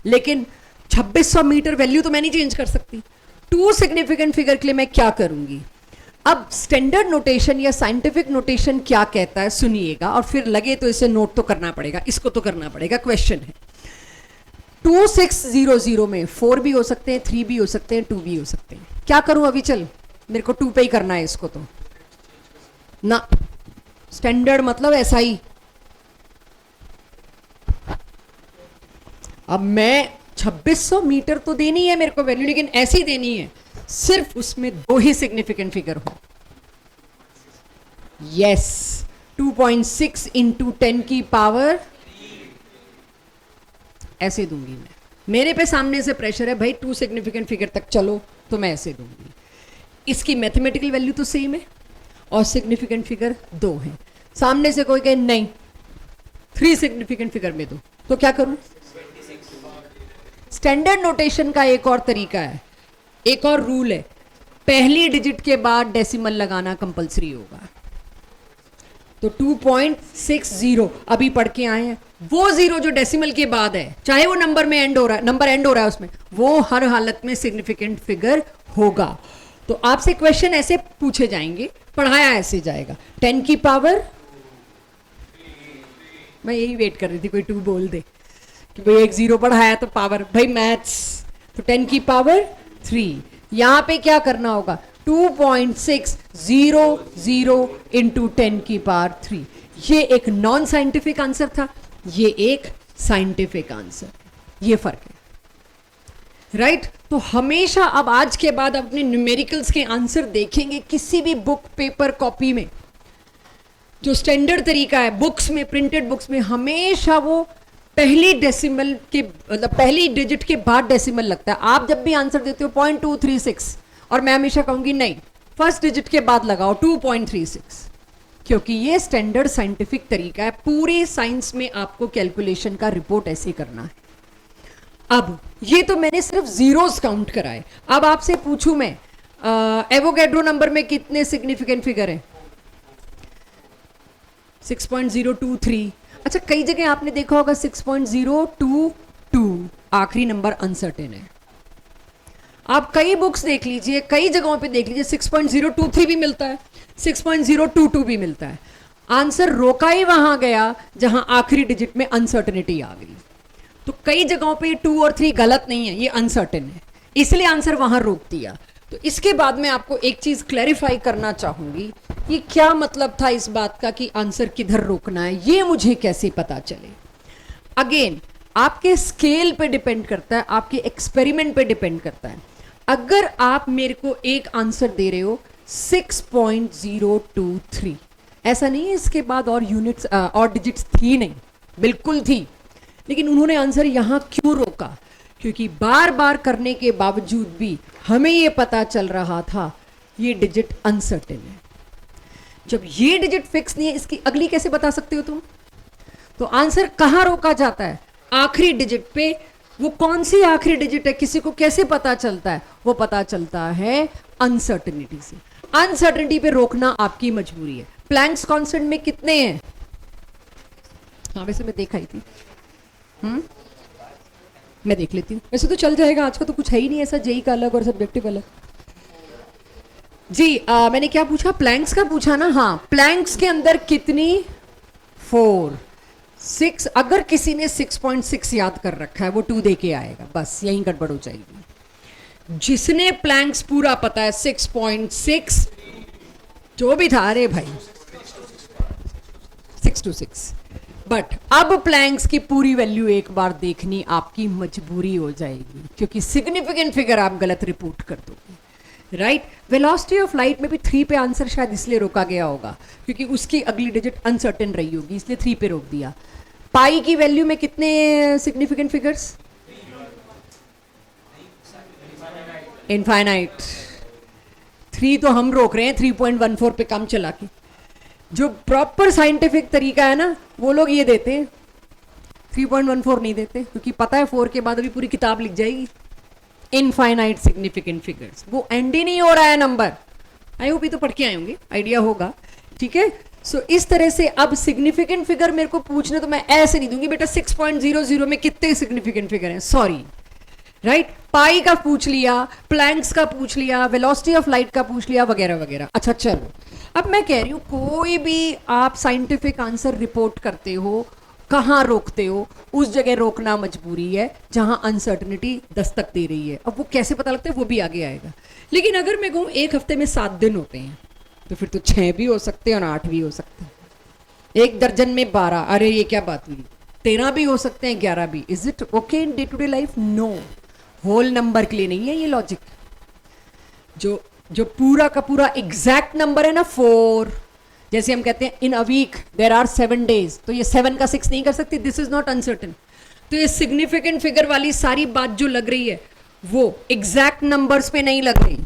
लेकिन 2600 मीटर वैल्यू तो मैं नहीं चेंज कर सकती। टू सिग्निफिकेंट फिगर के लिए मैं क्या करूंगी? अब स्टैंडर्ड नोटेशन या साइंटिफिक नोटेशन क्या कहता है सुनिएगा, और फिर लगे तो इसे नोट तो करना पड़ेगा, इसको तो करना पड़ेगा। क्वेश्चन है 2600 में 4 भी हो सकते हैं, 3 भी हो सकते हैं, 2 भी हो सकते हैं। क्या करूं अभी? चल मेरे को 2 पे ही करना है इसको, तो ना स्टैंडर्ड मतलब ऐसा ही। अब मैं 2600 मीटर तो देनी है मेरे को वैल्यू, लेकिन ऐसी देनी है सिर्फ उसमें 2 ही सिग्निफिकेंट फिगर हो। यस, 2.6 इंटू 10 की पावर ऐसे दूंगी मैं। मेरे पे सामने से प्रेशर है भाई 2 सिग्निफिकेंट फिगर तक चलो, तो मैं ऐसे दूंगी। इसकी मैथमेटिकल वैल्यू तो सेम है और सिग्निफिकेंट फिगर 2 है। सामने से कोई कहे नहीं 3 सिग्निफिकेंट फिगर में दो, तो क्या करूं? स्टैंडर्ड नोटेशन का एक और तरीका है, एक और रूल है, पहली डिजिट के बाद डेसिमल लगाना कंपलसरी होगा। तो 2.60 अभी पढ़ के आए हैं, वो जीरो जो डेसिमल के बाद है, चाहे वो नंबर में एंड हो रहा है, नंबर एंड हो रहा है उसमें, वो हर हालत में सिग्निफिकेंट फिगर होगा। तो आपसे क्वेश्चन ऐसे पूछे जाएंगे, पढ़ाया ऐसे जाएगा, 10 की पावर, मैं यही वेट कर रही थी कोई 2 बोल दे कि भाई एक 0 पढ़ाया तो पावर, भाई मैथ्स, तो 10 की पावर 3। यहां पे क्या करना होगा? 2.600 इंटू 10 की पावर 3। ये एक नॉन साइंटिफिक आंसर था, ये एक साइंटिफिक आंसर, ये फर्क है, राइट? तो हमेशा अब आज के बाद अपने न्यूमेरिकल्स के आंसर देखेंगे किसी भी बुक, पेपर, कॉपी में, जो स्टैंडर्ड तरीका है बुक्स में, प्रिंटेड बुक्स में, हमेशा वो पहली डेसिमल के मतलब पहली डिजिट के बाद डेसिमल लगता है। आप जब भी आंसर देते हो 0.236, और मैं हमेशा कहूंगी नहीं, फर्स्ट डिजिट के बाद लगाओ 2.36, क्योंकि ये स्टैंडर्ड साइंटिफिक तरीका है। पूरे साइंस में आपको कैलकुलेशन का रिपोर्ट ऐसे करना है। अब ये तो मैंने सिर्फ जीरोस काउंट कराए। अब आपसे पूछूं मैं, एवोगैड्रो नंबर में कितने सिग्निफिकेंट फिगर है? 6.023। अच्छा, कई जगह आपने देखा होगा 6.022 आखिरी नंबर अनसर्टेन है। आप कई बुक्स देख लीजिए, कई जगहों पे देख लीजिए, 6.023 भी मिलता है, 6.022 भी मिलता है। आंसर रोका ही वहां गया जहां आखिरी डिजिट में अनसर्टेनिटी आ गई। तो कई जगहों पे 2 और 3 गलत नहीं है, ये अनसर्टेन है, इसलिए आंसर वहां रोक दिया। तो इसके बाद मैं आपको एक चीज क्लैरिफाई करना चाहूंगी, ये क्या मतलब था इस बात का कि आंसर किधर रोकना है, ये मुझे कैसे पता चले? अगेन आपके स्केल पे डिपेंड करता है, आपके एक्सपेरिमेंट पे डिपेंड करता है। अगर आप मेरे को एक आंसर दे रहे हो 6.023, ऐसा नहीं है इसके बाद और यूनिट्स और डिजिट्स थी नहीं, बिल्कुल थी, लेकिन उन्होंने आंसर यहां क्यों रोका? क्योंकि बार बार करने के बावजूद भी हमें यह पता चल रहा था ये डिजिट अनसर्टेन है। जब ये डिजिट फिक्स नहीं है, इसकी अगली कैसे बता सकते हो तुम? तो आंसर कहां रोका जाता है? आखिरी डिजिट पे। वो कौन सी आखिरी डिजिट है, किसी को कैसे पता चलता है? वो पता चलता है अनसर्टेनिटी से। अनसर्टेनिटी पे रोकना आपकी मजबूरी है। प्लैंक्स कांस्टेंट में कितने हैं? हाँ वैसे मैं देखा ही थी, मैं देख लेती हूँ, वैसे तो चल जाएगा, आज का तो कुछ है ही नहीं ऐसा, जेई का अलग और सब्जेक्टिव अलग। जी मैंने क्या पूछा? प्लैंक्स का पूछा ना? हाँ, प्लैंक्स के अंदर कितनी? 4, 6। अगर किसी ने 6.6 याद कर रखा है वो 2 दे के आएगा, बस यहीं गड़बड़ हो जाएगी। जिसने प्लैंक्स पूरा पता है 6.6 जो भी था, अरे भाई 6 to 6। बट अब प्लैंक्स की पूरी वैल्यू एक बार देखनी आपकी मजबूरी हो जाएगी, क्योंकि सिग्निफिकेंट फिगर आप गलत रिपोर्ट कर दोगे, राइट। वेलोसिटी ऑफ लाइट में भी 3 पे आंसर शायद इसलिए रोका गया होगा क्योंकि उसकी अगली डिजिट अनसर्टेन रही होगी, इसलिए 3 पे रोक दिया। पाई की वैल्यू में कितने सिग्निफिकेंट फिगर्स? इनफाइनाइट। 3 तो हम रोक रहे हैं 3.14 पे काम चला के। जो प्रॉपर साइंटिफिक तरीका है ना, वो लोग ये देते हैं, 3.14 नहीं देते, क्योंकि पता है 4 के बाद अभी पूरी किताब लिख जाएगी। इनफाइनाइट सिग्निफिकेंट फिगर्स, वो एंड ही नहीं हो रहा है नंबर। आई होप ये तो पढ़ के आए होंगे, आइडिया होगा, ठीक है। सो इस तरह से अब सिग्निफिकेंट फिगर मेरे को पूछने तो मैं ऐसे नहीं दूंगी बेटा 6.00 में कितने सिग्निफिकेंट फिगर हैं, सॉरी, राइट। पाई का पूछ लिया, प्लैंक्स का पूछ लिया, वेलोसिटी ऑफ लाइट का पूछ लिया, वगैरह वगैरह। अच्छा चलो, अब मैं कह रही हूं कोई भी आप साइंटिफिक आंसर रिपोर्ट करते हो, कहाँ रोकते हो? उस जगह रोकना मजबूरी है जहां अनसर्टनिटी दस्तक दे रही है। अब वो कैसे पता लगता है वो भी आगे आएगा। लेकिन अगर मैं कहूँ एक हफ्ते में 7 दिन होते हैं, तो फिर तो 6 भी हो सकते हैं और 8 भी हो सकते हैं। 1 दर्जन में 12, अरे ये क्या बात हुई, 13 भी हो सकते हैं, 11 भी। Is it okay in day to day life? No, whole number के लिए नहीं है ये लॉजिक। जो पूरा का पूरा एग्जैक्ट नंबर है ना 4, जैसे हम कहते हैं in a week there are 7 days, तो ये 7 का 6 नहीं कर सकती, दिस इज नॉट अनसर्टेन। तो ये सिग्निफिकेंट फिगर वाली सारी बात जो लग रही है वो एग्जैक्ट नंबर्स पे नहीं लग रही।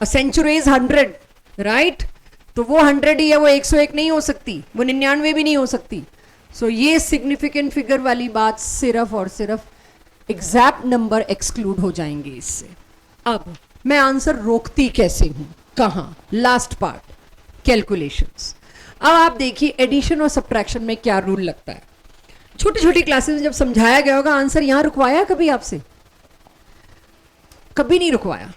अ सेंचुरी इज 100, राइट, तो वो 100 ही है, वो 101 नहीं हो सकती, वो 99 भी नहीं हो सकती। सो ये सिग्निफिकेंट फिगर वाली बात सिर्फ और सिर्फ एग्जैक्ट नंबर एक्सक्लूड हो जाएंगे इससे। अब मैं आंसर रोकती कैसे हूं, कहां? Last part, calculations. अब आप देखिए एडिशन और सब्ट्रैक्शन में क्या रूल लगता है। छोटी छोटी क्लासेस में जब समझाया गया होगा, आंसर यहां रुकवाया कभी आपसे? कभी नहीं रुकवाया।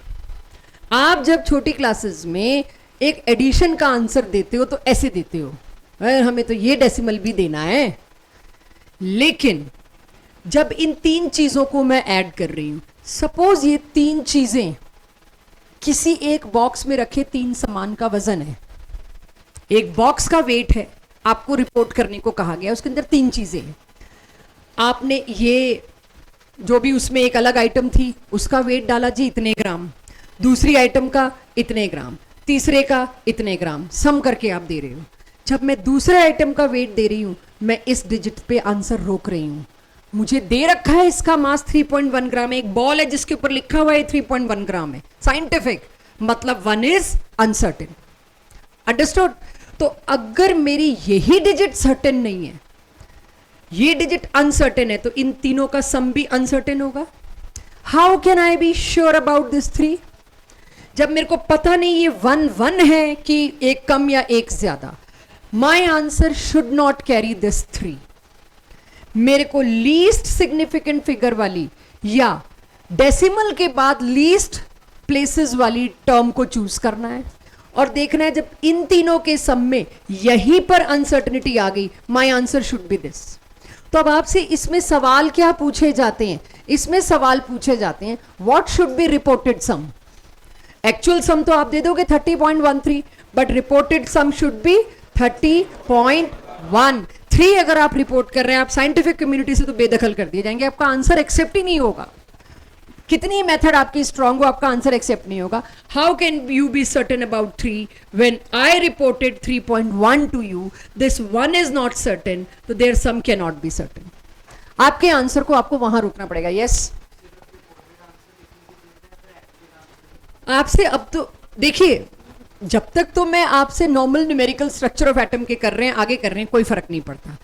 आप जब छोटी क्लासेस में एक एडिशन का आंसर देते हो तो ऐसे देते हो, अरे हमें तो ये डेसिमल भी देना है। लेकिन जब इन 3 चीजों को मैं ऐड कर रही हूं, सपोज ये 3 चीजें किसी एक बॉक्स में रखे 3 सामान का वजन है, एक बॉक्स का वेट है, आपको रिपोर्ट करने को कहा गया, उसके अंदर 3 चीजें हैं। आपने ये जो भी उसमें एक अलग आइटम थी उसका वेट डाला जी इतने ग्राम, दूसरी आइटम का इतने ग्राम, तीसरे का इतने ग्राम, सम करके आप दे रहे हो। जब मैं दूसरे आइटम का वेट दे रही हूं, मैं इस डिजिट पे आंसर रोक रही हूं। मुझे दे रखा है इसका मास 3.1 ग्राम है, एक बॉल है जिसके ऊपर लिखा हुआ है 3.1 ग्राम है, साइंटिफिक, मतलब 1 इज अनसर्टेन। अंडरस्टूड? तो अगर मेरी यही डिजिट सर्टेन नहीं है, ये डिजिट अनसर्टेन है, तो इन तीनों का सम भी अनसर्टेन होगा। How can I be sure about this 3? जब मेरे को पता नहीं ये 1 1 है कि एक कम या एक ज्यादा, my answer should not carry this 3। मेरे को लीस्ट सिग्निफिकेंट फिगर वाली या डेसिमल के बाद लीस्ट प्लेसेस वाली टर्म को चूज करना है और देखना है जब इन तीनों के सम में यहीं पर अनसर्टेनिटी आ गई, my answer should be this. तो अब आपसे इसमें सवाल क्या पूछे जाते हैं? इसमें सवाल पूछे जाते हैं what should be reported sum. Actual sum तो आप दे दोगे 30.13, but reported sum should be 30.13। अगर आप रिपोर्ट कर रहे हैं, आप साइंटिफिक कम्युनिटी से तो बेदखल कर दिए जाएंगे, आपका आंसर एक्सेप्ट ही नहीं होगा। कितनी मेथड आपकी स्ट्रांग हो, आपका आंसर एक्सेप्ट नहीं होगा। How can you be certain about 3 when I reported 3.1 to you? This 1 is not certain, तो their sum can not be certain. आपके आंसर को आपको वहां रोकना पड़ेगा। यस, आपसे अब तो देखिए, जब तक तो मैं आपसे normal numerical structure of atom के कर रहे हैं, आगे कर रहे हैं, कोई फर्क नहीं पड़ता।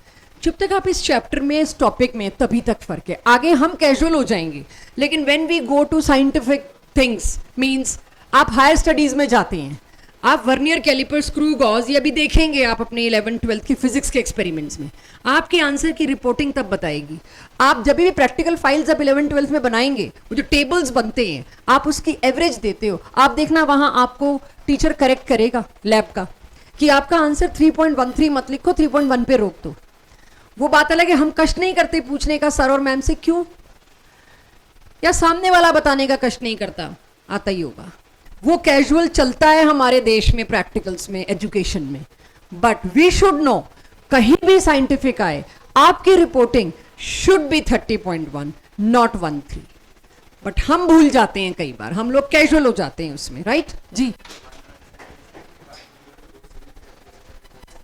जब तक आप इस चैप्टर में, इस टॉपिक में, तभी तक फर्क है। आगे हम कैजुअल हो जाएंगे, लेकिन when we go to scientific things, means आप हायर स्टडीज में जाते हैं, आप वर्नियर कैलिपर, स्क्रू गॉज, ये भी देखेंगे आप अपने 11th 12th की फिजिक्स के एक्सपेरिमेंट्स में। आपके आंसर की रिपोर्टिंग तब बताएगी। आप जब भी प्रैक्टिकल फाइल्स आप 11th 12th में बनाएंगे, वो जो टेबल्स बनते हैं, आप उसकी एवरेज देते हो, आप देखना वहां आपको टीचर करेक्ट करेगा लैब का कि आपका आंसर 3.13 मत लिखो, 3.1 पे रोक दो। वो बात अलग है, हम कष्ट नहीं करते पूछने का सर और मैम से क्यों, या सामने वाला बताने का कष्ट नहीं करता, आता ही होगा। वो कैजुअल चलता है हमारे देश में, प्रैक्टिकल्स में, एजुकेशन में। बट वी शुड नो कहीं भी साइंटिफिक आए, आपकी reporting should be 30.1 not 13। But हम भूल जाते हैं, कई बार हम लोग कैजुअल हो जाते हैं उसमें, राइट जी।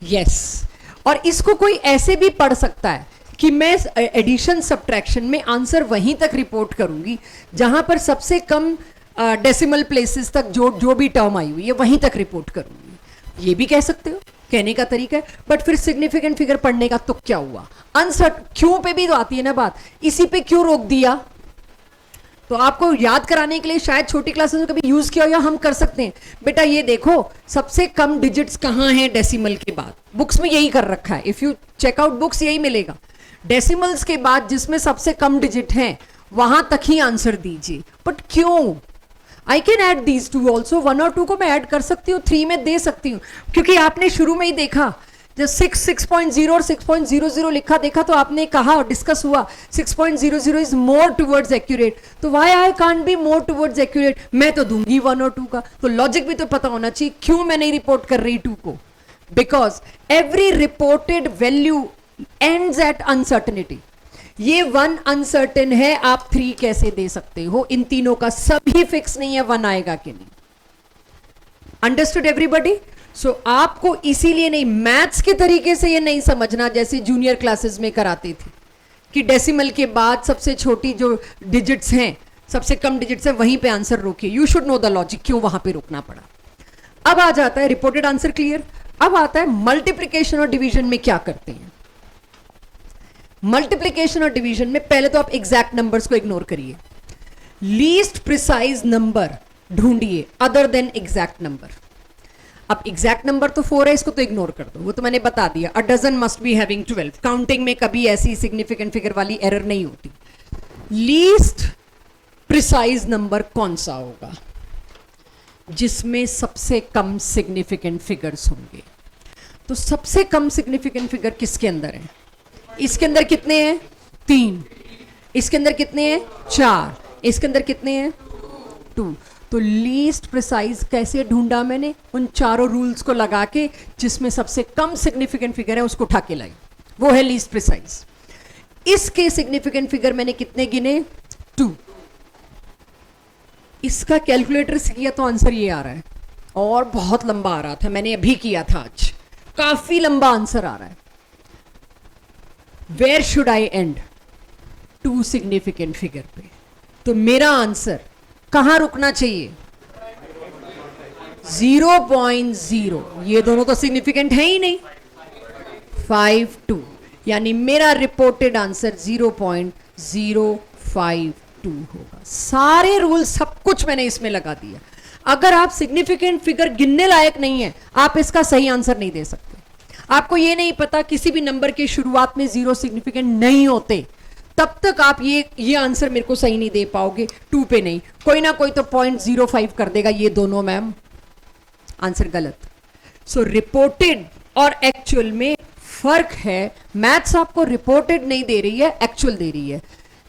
यस, और इसको कोई ऐसे भी पढ़ सकता है कि मैं एडिशन सब्ट्रैक्शन में आंसर वहीं तक रिपोर्ट करूंगी जहां पर सबसे कम डेसिमल प्लेसेस तक जो भी टर्म आई हुई है वहीं तक रिपोर्ट करूंगी। ये भी कह सकते हो, कहने का तरीका है। बट फिर सिग्निफिकेंट फिगर पढ़ने का तो क्या हुआ, अनसर्ट क्यों पे भी तो आती है ना बात, इसी पे क्यों रोक दिया। तो आपको याद कराने के लिए शायद छोटी क्लासेस में कभी यूज किया हो या हम कर सकते हैं। बेटा ये देखो सबसे कम डिजिट्स कहाँ हैं डेसिमल के बाद, बुक्स में यही कर रखा है, if you check out books यही मिलेगा। डेसिमल्स के बाद जिसमें सबसे कम डिजिट हैं वहां तक ही आंसर दीजिए। बट क्यों, I can add these two also, 1 और 2 को मैं ऐड कर सकती हूँ, 3 में दे सकती हूँ, क्योंकि आपने शुरू में ही देखा जब 6.0 और 6.00 लिखा देखा तो आपने कहा और डिस्कस हुआ 6.00 इज मोर टुवर्ड्स एक्यूरेट, तो why I can't be more towards accurate, मैं तो दूंगी 1 और 2 का। तो लॉजिक भी तो पता होना चाहिए क्यों मैं नहीं रिपोर्ट कर रही 2 को, because every reported value ends at uncertainty. ये 1 अनसर्टेन है, आप 3 कैसे दे सकते हो, इन तीनों का सभी फिक्स नहीं है 1 आएगा कि नहीं। Understood everybody. सो आपको इसीलिए नहीं, मैथ्स के तरीके से ये नहीं समझना जैसे जूनियर क्लासेस में कराते थे कि डेसिमल के बाद सबसे छोटी जो डिजिट्स हैं, सबसे कम डिजिट्स हैं, वहीं पे आंसर रोकिए। You should know the logic क्यों वहां पे रोकना पड़ा। अब आ जाता है रिपोर्टेड आंसर क्लियर। अब आता है मल्टीप्लिकेशन और डिवीजन में क्या करते हैं। मल्टीप्लिकेशन और डिवीजन में पहले तो आप एग्जैक्ट नंबर्स को इग्नोर करिए, लीस्ट प्रिसाइज नंबर ढूंढिए अदर देन एग्जैक्ट नंबर। अब एग्जैक्ट नंबर तो 4 है, इसको तो इग्नोर कर दो, वो तो मैंने बता दिया। A dozen must be having 12, counting में कभी ऐसी सिग्निफिकेंट फिगर वाली एरर नहीं होती। लीस्ट प्रिसाइज नंबर कौन सा होगा, जिसमें सबसे कम सिग्निफिकेंट फिगर्स होंगे। तो सबसे कम सिग्निफिकेंट फिगर किसके अंदर है, इसके अंदर कितने हैं 3, इसके अंदर कितने हैं 4, इसके अंदर कितने हैं 2। तो लीस्ट प्रिसाइज कैसे ढूंढा मैंने, उन चारों रूल्स को लगा के जिसमें सबसे कम सिग्निफिकेंट फिगर है उसको उठा के लाई, वो है लीस्ट प्रिसाइज। इसके सिग्निफिकेंट फिगर मैंने कितने गिने 2। इसका कैलकुलेटर से किया तो आंसर ये आ रहा है, और बहुत लंबा आ रहा था, मैंने अभी किया था आज, काफी लंबा आंसर आ रहा है। Where should I end, 2 significant figure पे। तो मेरा आंसर कहां रुकना चाहिए 0.0, ये दोनों तो सिग्निफिकेंट है ही नहीं, 52, यानी मेरा रिपोर्टेड आंसर 0.052 होगा। सारे रूल सब कुछ मैंने इसमें लगा दिया। अगर आप सिग्निफिकेंट फिगर गिनने लायक नहीं है, आप इसका सही आंसर नहीं दे सकते। आपको ये नहीं पता किसी भी नंबर की शुरुआत में 0 सिग्निफिकेंट नहीं होते, तब तक आप ये आंसर मेरे को सही नहीं दे पाओगे। 2 पे नहीं, कोई ना कोई तो 0.05 कर देगा, ये दोनों मैम आंसर गलत। सो रिपोर्टेड और एक्चुअल में फर्क है। मैथ्स आपको रिपोर्टेड नहीं दे रही है, एक्चुअल दे रही है।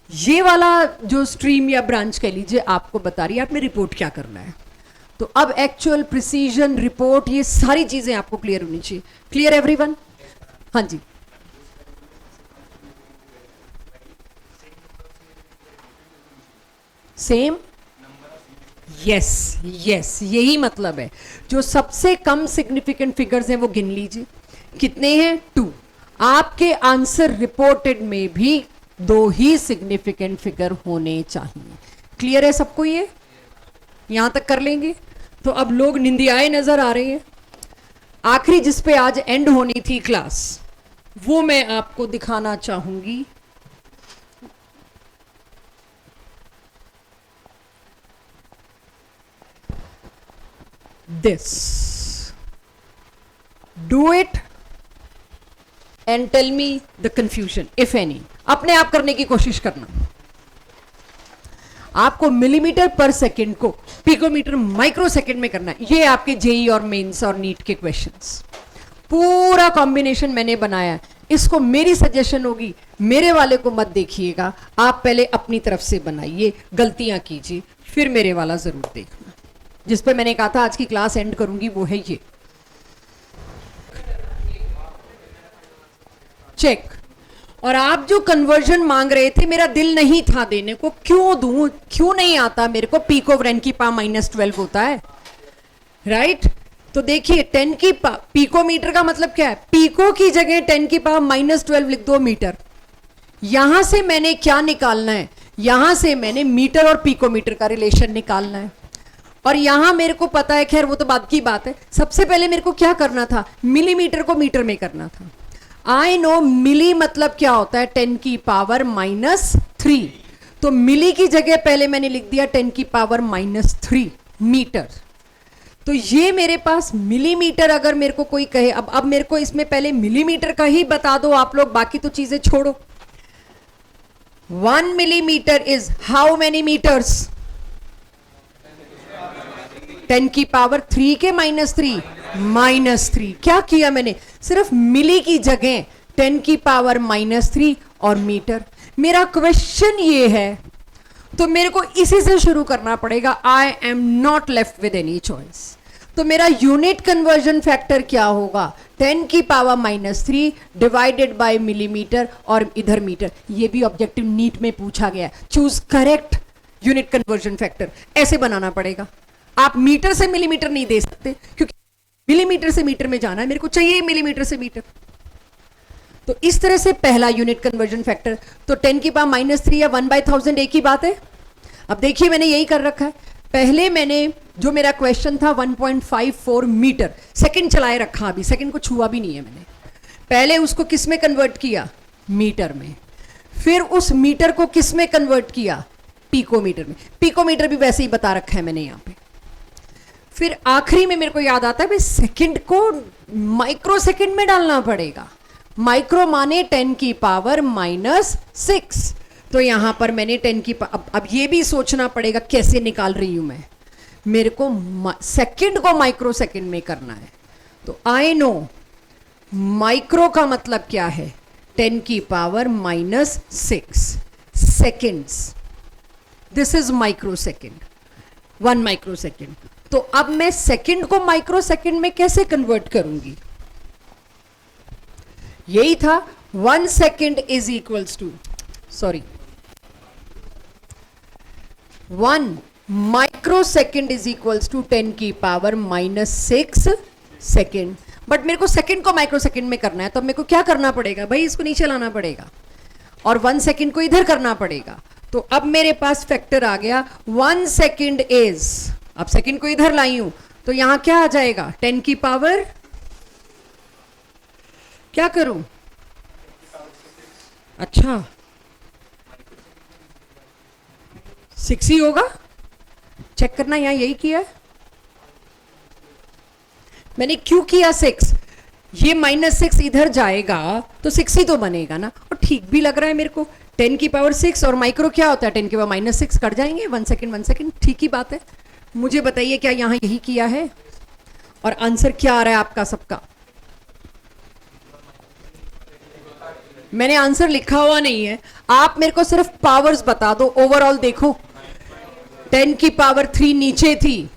ये वाला जो स्ट्रीम या ब्रांच कह लीजिए आपको बता रही है आपने रिपोर्ट क्या करना है। तो अब एक्चुअल, प्रिसीजन, रिपोर्ट, ये सारी चीजें आपको क्लियर होनी चाहिए। Clear everyone? हाँ जी, सेम, यस यस, यही मतलब है। जो सबसे कम सिग्निफिकेंट फिगर्स हैं वो गिन लीजिए, कितने हैं 2। आपके आंसर रिपोर्टेड में भी 2 ही सिग्निफिकेंट फिगर होने चाहिए। क्लियर है सबको? ये यहां तक कर लेंगे। तो अब लोग निंदियाए नजर आ रहे हैं। आखिरी जिस पे आज एंड होनी थी क्लास, वो मैं आपको दिखाना चाहूंगी। This. Do it and tell me the confusion, if any. अपने आप करने की कोशिश करना। आपको मिलीमीटर पर सेकंड को पिकोमीटर माइक्रो सेकंड में करना है। ये आपके जेई और मेंस और नीट के क्वेश्चंस, पूरा कॉम्बिनेशन मैंने बनाया है। इसको मेरी सजेशन होगी, मेरे वाले को मत देखिएगा, आप पहले अपनी तरफ से बनाइए, गलतियां कीजिए, फिर मेरे वाला जरूर देखना। जिस पे मैंने कहा था आज की क्लास एंड करूंगी वो है ये। चेक। और आप जो कन्वर्जन मांग रहे थे मेरा दिल नहीं था देने को, क्यों दूं, क्यों नहीं आता मेरे को, पीक ऑफ 10 की पावर -12 होता है, राइट? तो देखिए 10 की पीकोमीटर का मतलब क्या है, पीको की जगह 10 की पावर -12 लिख दो मीटर। यहां से मैंने क्या निकालना है, यहां से मैंने मीटर और पीकोमीटर का रिलेशन निकालना है। और यहां मेरे को पता है, खैर वो तो बाद की बात है, सबसे पहले मेरे को क्या करना था, मिलीमीटर को मीटर में करना था। आई नो मिली मतलब क्या होता है, 10 की पावर -3। तो मिली की जगह पहले मैंने लिख दिया 10 की पावर -3 मीटर। तो ये मेरे पास मिलीमीटर, अगर मेरे को कोई कहे, अब मेरे को इसमें पहले मिलीमीटर का ही बता दो आप लोग, बाकी तो चीजें छोड़ो। 1 millimetre is how many metres, 10 की पावर 3 के -3 क्या किया मैंने, सिर्फ मिली की जगह 10 की पावर -3 और मीटर। मेरा क्वेश्चन ये है, तो मेरे को इसी से शुरू करना पड़ेगा। आई am not left with any choice. तो मेरा यूनिट कन्वर्जन फैक्टर क्या होगा, 10 की पावर -3 डिवाइडेड बाय मिलीमीटर और इधर मीटर। ये भी ऑब्जेक्टिव नीट में पूछा गया है, choose correct unit conversion factor. ऐसे बनाना पड़ेगा, आप मीटर से मिलीमीटर नहीं दे सकते, क्योंकि मिलीमीटर से मीटर में जाना है, मेरे को चाहिए मिलीमीटर से मीटर। तो इस तरह से पहला यूनिट कन्वर्जन फैक्टर, तो 10 की पावर -3 या 1/1000 एक ही बात है। अब देखिए मैंने यही कर रखा है, पहले मैंने जो मेरा क्वेश्चन था 1.54 मीटर, सेकंड चलाए रखा, अभी सेकंड को छुआ भी नहीं है मैंने। पहले उसको किस में कन्वर्ट किया, मीटर में। फिर उस मीटर को किस में कन्वर्ट किया, पीकोमीटर में। पीकोमीटर भी वैसे ही बता रखा है मैंने यहाँ पे। फिर आखिरी में मेरे को याद आता है भाई सेकंड को माइक्रो सेकंड में डालना पड़ेगा। माइक्रो माने 10 की पावर -6। तो यहां पर मैंने 10 की अब ये भी सोचना पड़ेगा कैसे निकाल रही हूं मैं, मेरे को सेकंड को माइक्रो सेकंड में करना है। तो आई नो माइक्रो का मतलब क्या है, 10 की power -6 seconds. This is micro second, 1 micro second. तो अब मैं सेकंड को माइक्रो सेकंड में कैसे कन्वर्ट करूंगी, यही था 1 second is equals to 1 microsecond is equals to 10 की पावर -6 सेकंड। बट मेरे को सेकंड को माइक्रो सेकंड में करना है, तो मेरे को क्या करना पड़ेगा भाई, इसको नीचे लाना पड़ेगा और 1 सेकंड को इधर करना पड़ेगा। तो अब मेरे पास फैक्टर आ गया 1 सेकंड इज, अब सेकंड को इधर लाई हूं तो यहां क्या आ जाएगा, 10 की पावर, क्या करूं, अच्छा 6 ही होगा, चेक करना यहां यही किया है मैंने। क्यों किया 6, ये -6 इधर जाएगा तो 6 ही तो बनेगा ना, और ठीक भी लग रहा है मेरे को। 10 की पावर 6 और माइक्रो क्या होता है, 10 की पावर -6 कट जाएंगे, 1 सेकंड, ठीक ही बात है। मुझे बताइए क्या यहां यही किया है, और आंसर क्या आ रहा है आपका सबका, मैंने आंसर लिखा हुआ नहीं है, आप मेरे को सिर्फ पावर्स बता दो। ओवरऑल देखो 10 की पावर 3 नीचे थी,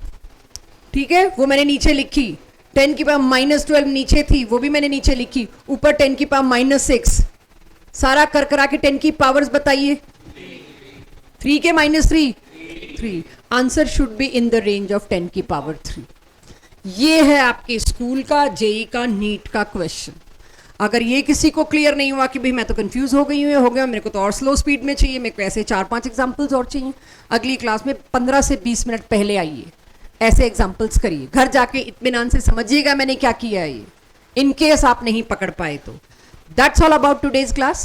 ठीक है, वो मैंने नीचे लिखी। 10 की पावर -12 नीचे थी, वो भी मैंने नीचे लिखी। ऊपर 10 की पावर -6, सारा कर करा के 10 की पावर्स बताइए, 3 के -3 answer should be in the range of 10 की पावर 3। ये है आपके स्कूल का जेई का नीट का क्वेश्चन। अगर ये किसी को क्लियर नहीं हुआ कि भाई मैं तो कंफ्यूज हो गई हूँ, हो गया, मेरे को तो और स्लो स्पीड में चाहिए, मेरे को ऐसे 4-5 एग्जाम्पल्स और चाहिए, अगली क्लास में 15 से 20 मिनट पहले आइए, ऐसे एग्जाम्पल्स करिए, घर जाके इत्मीनान से समझिएगा मैंने क्या किया है ये, इन केस आप नहीं पकड़ पाए तो। That's all about today's class.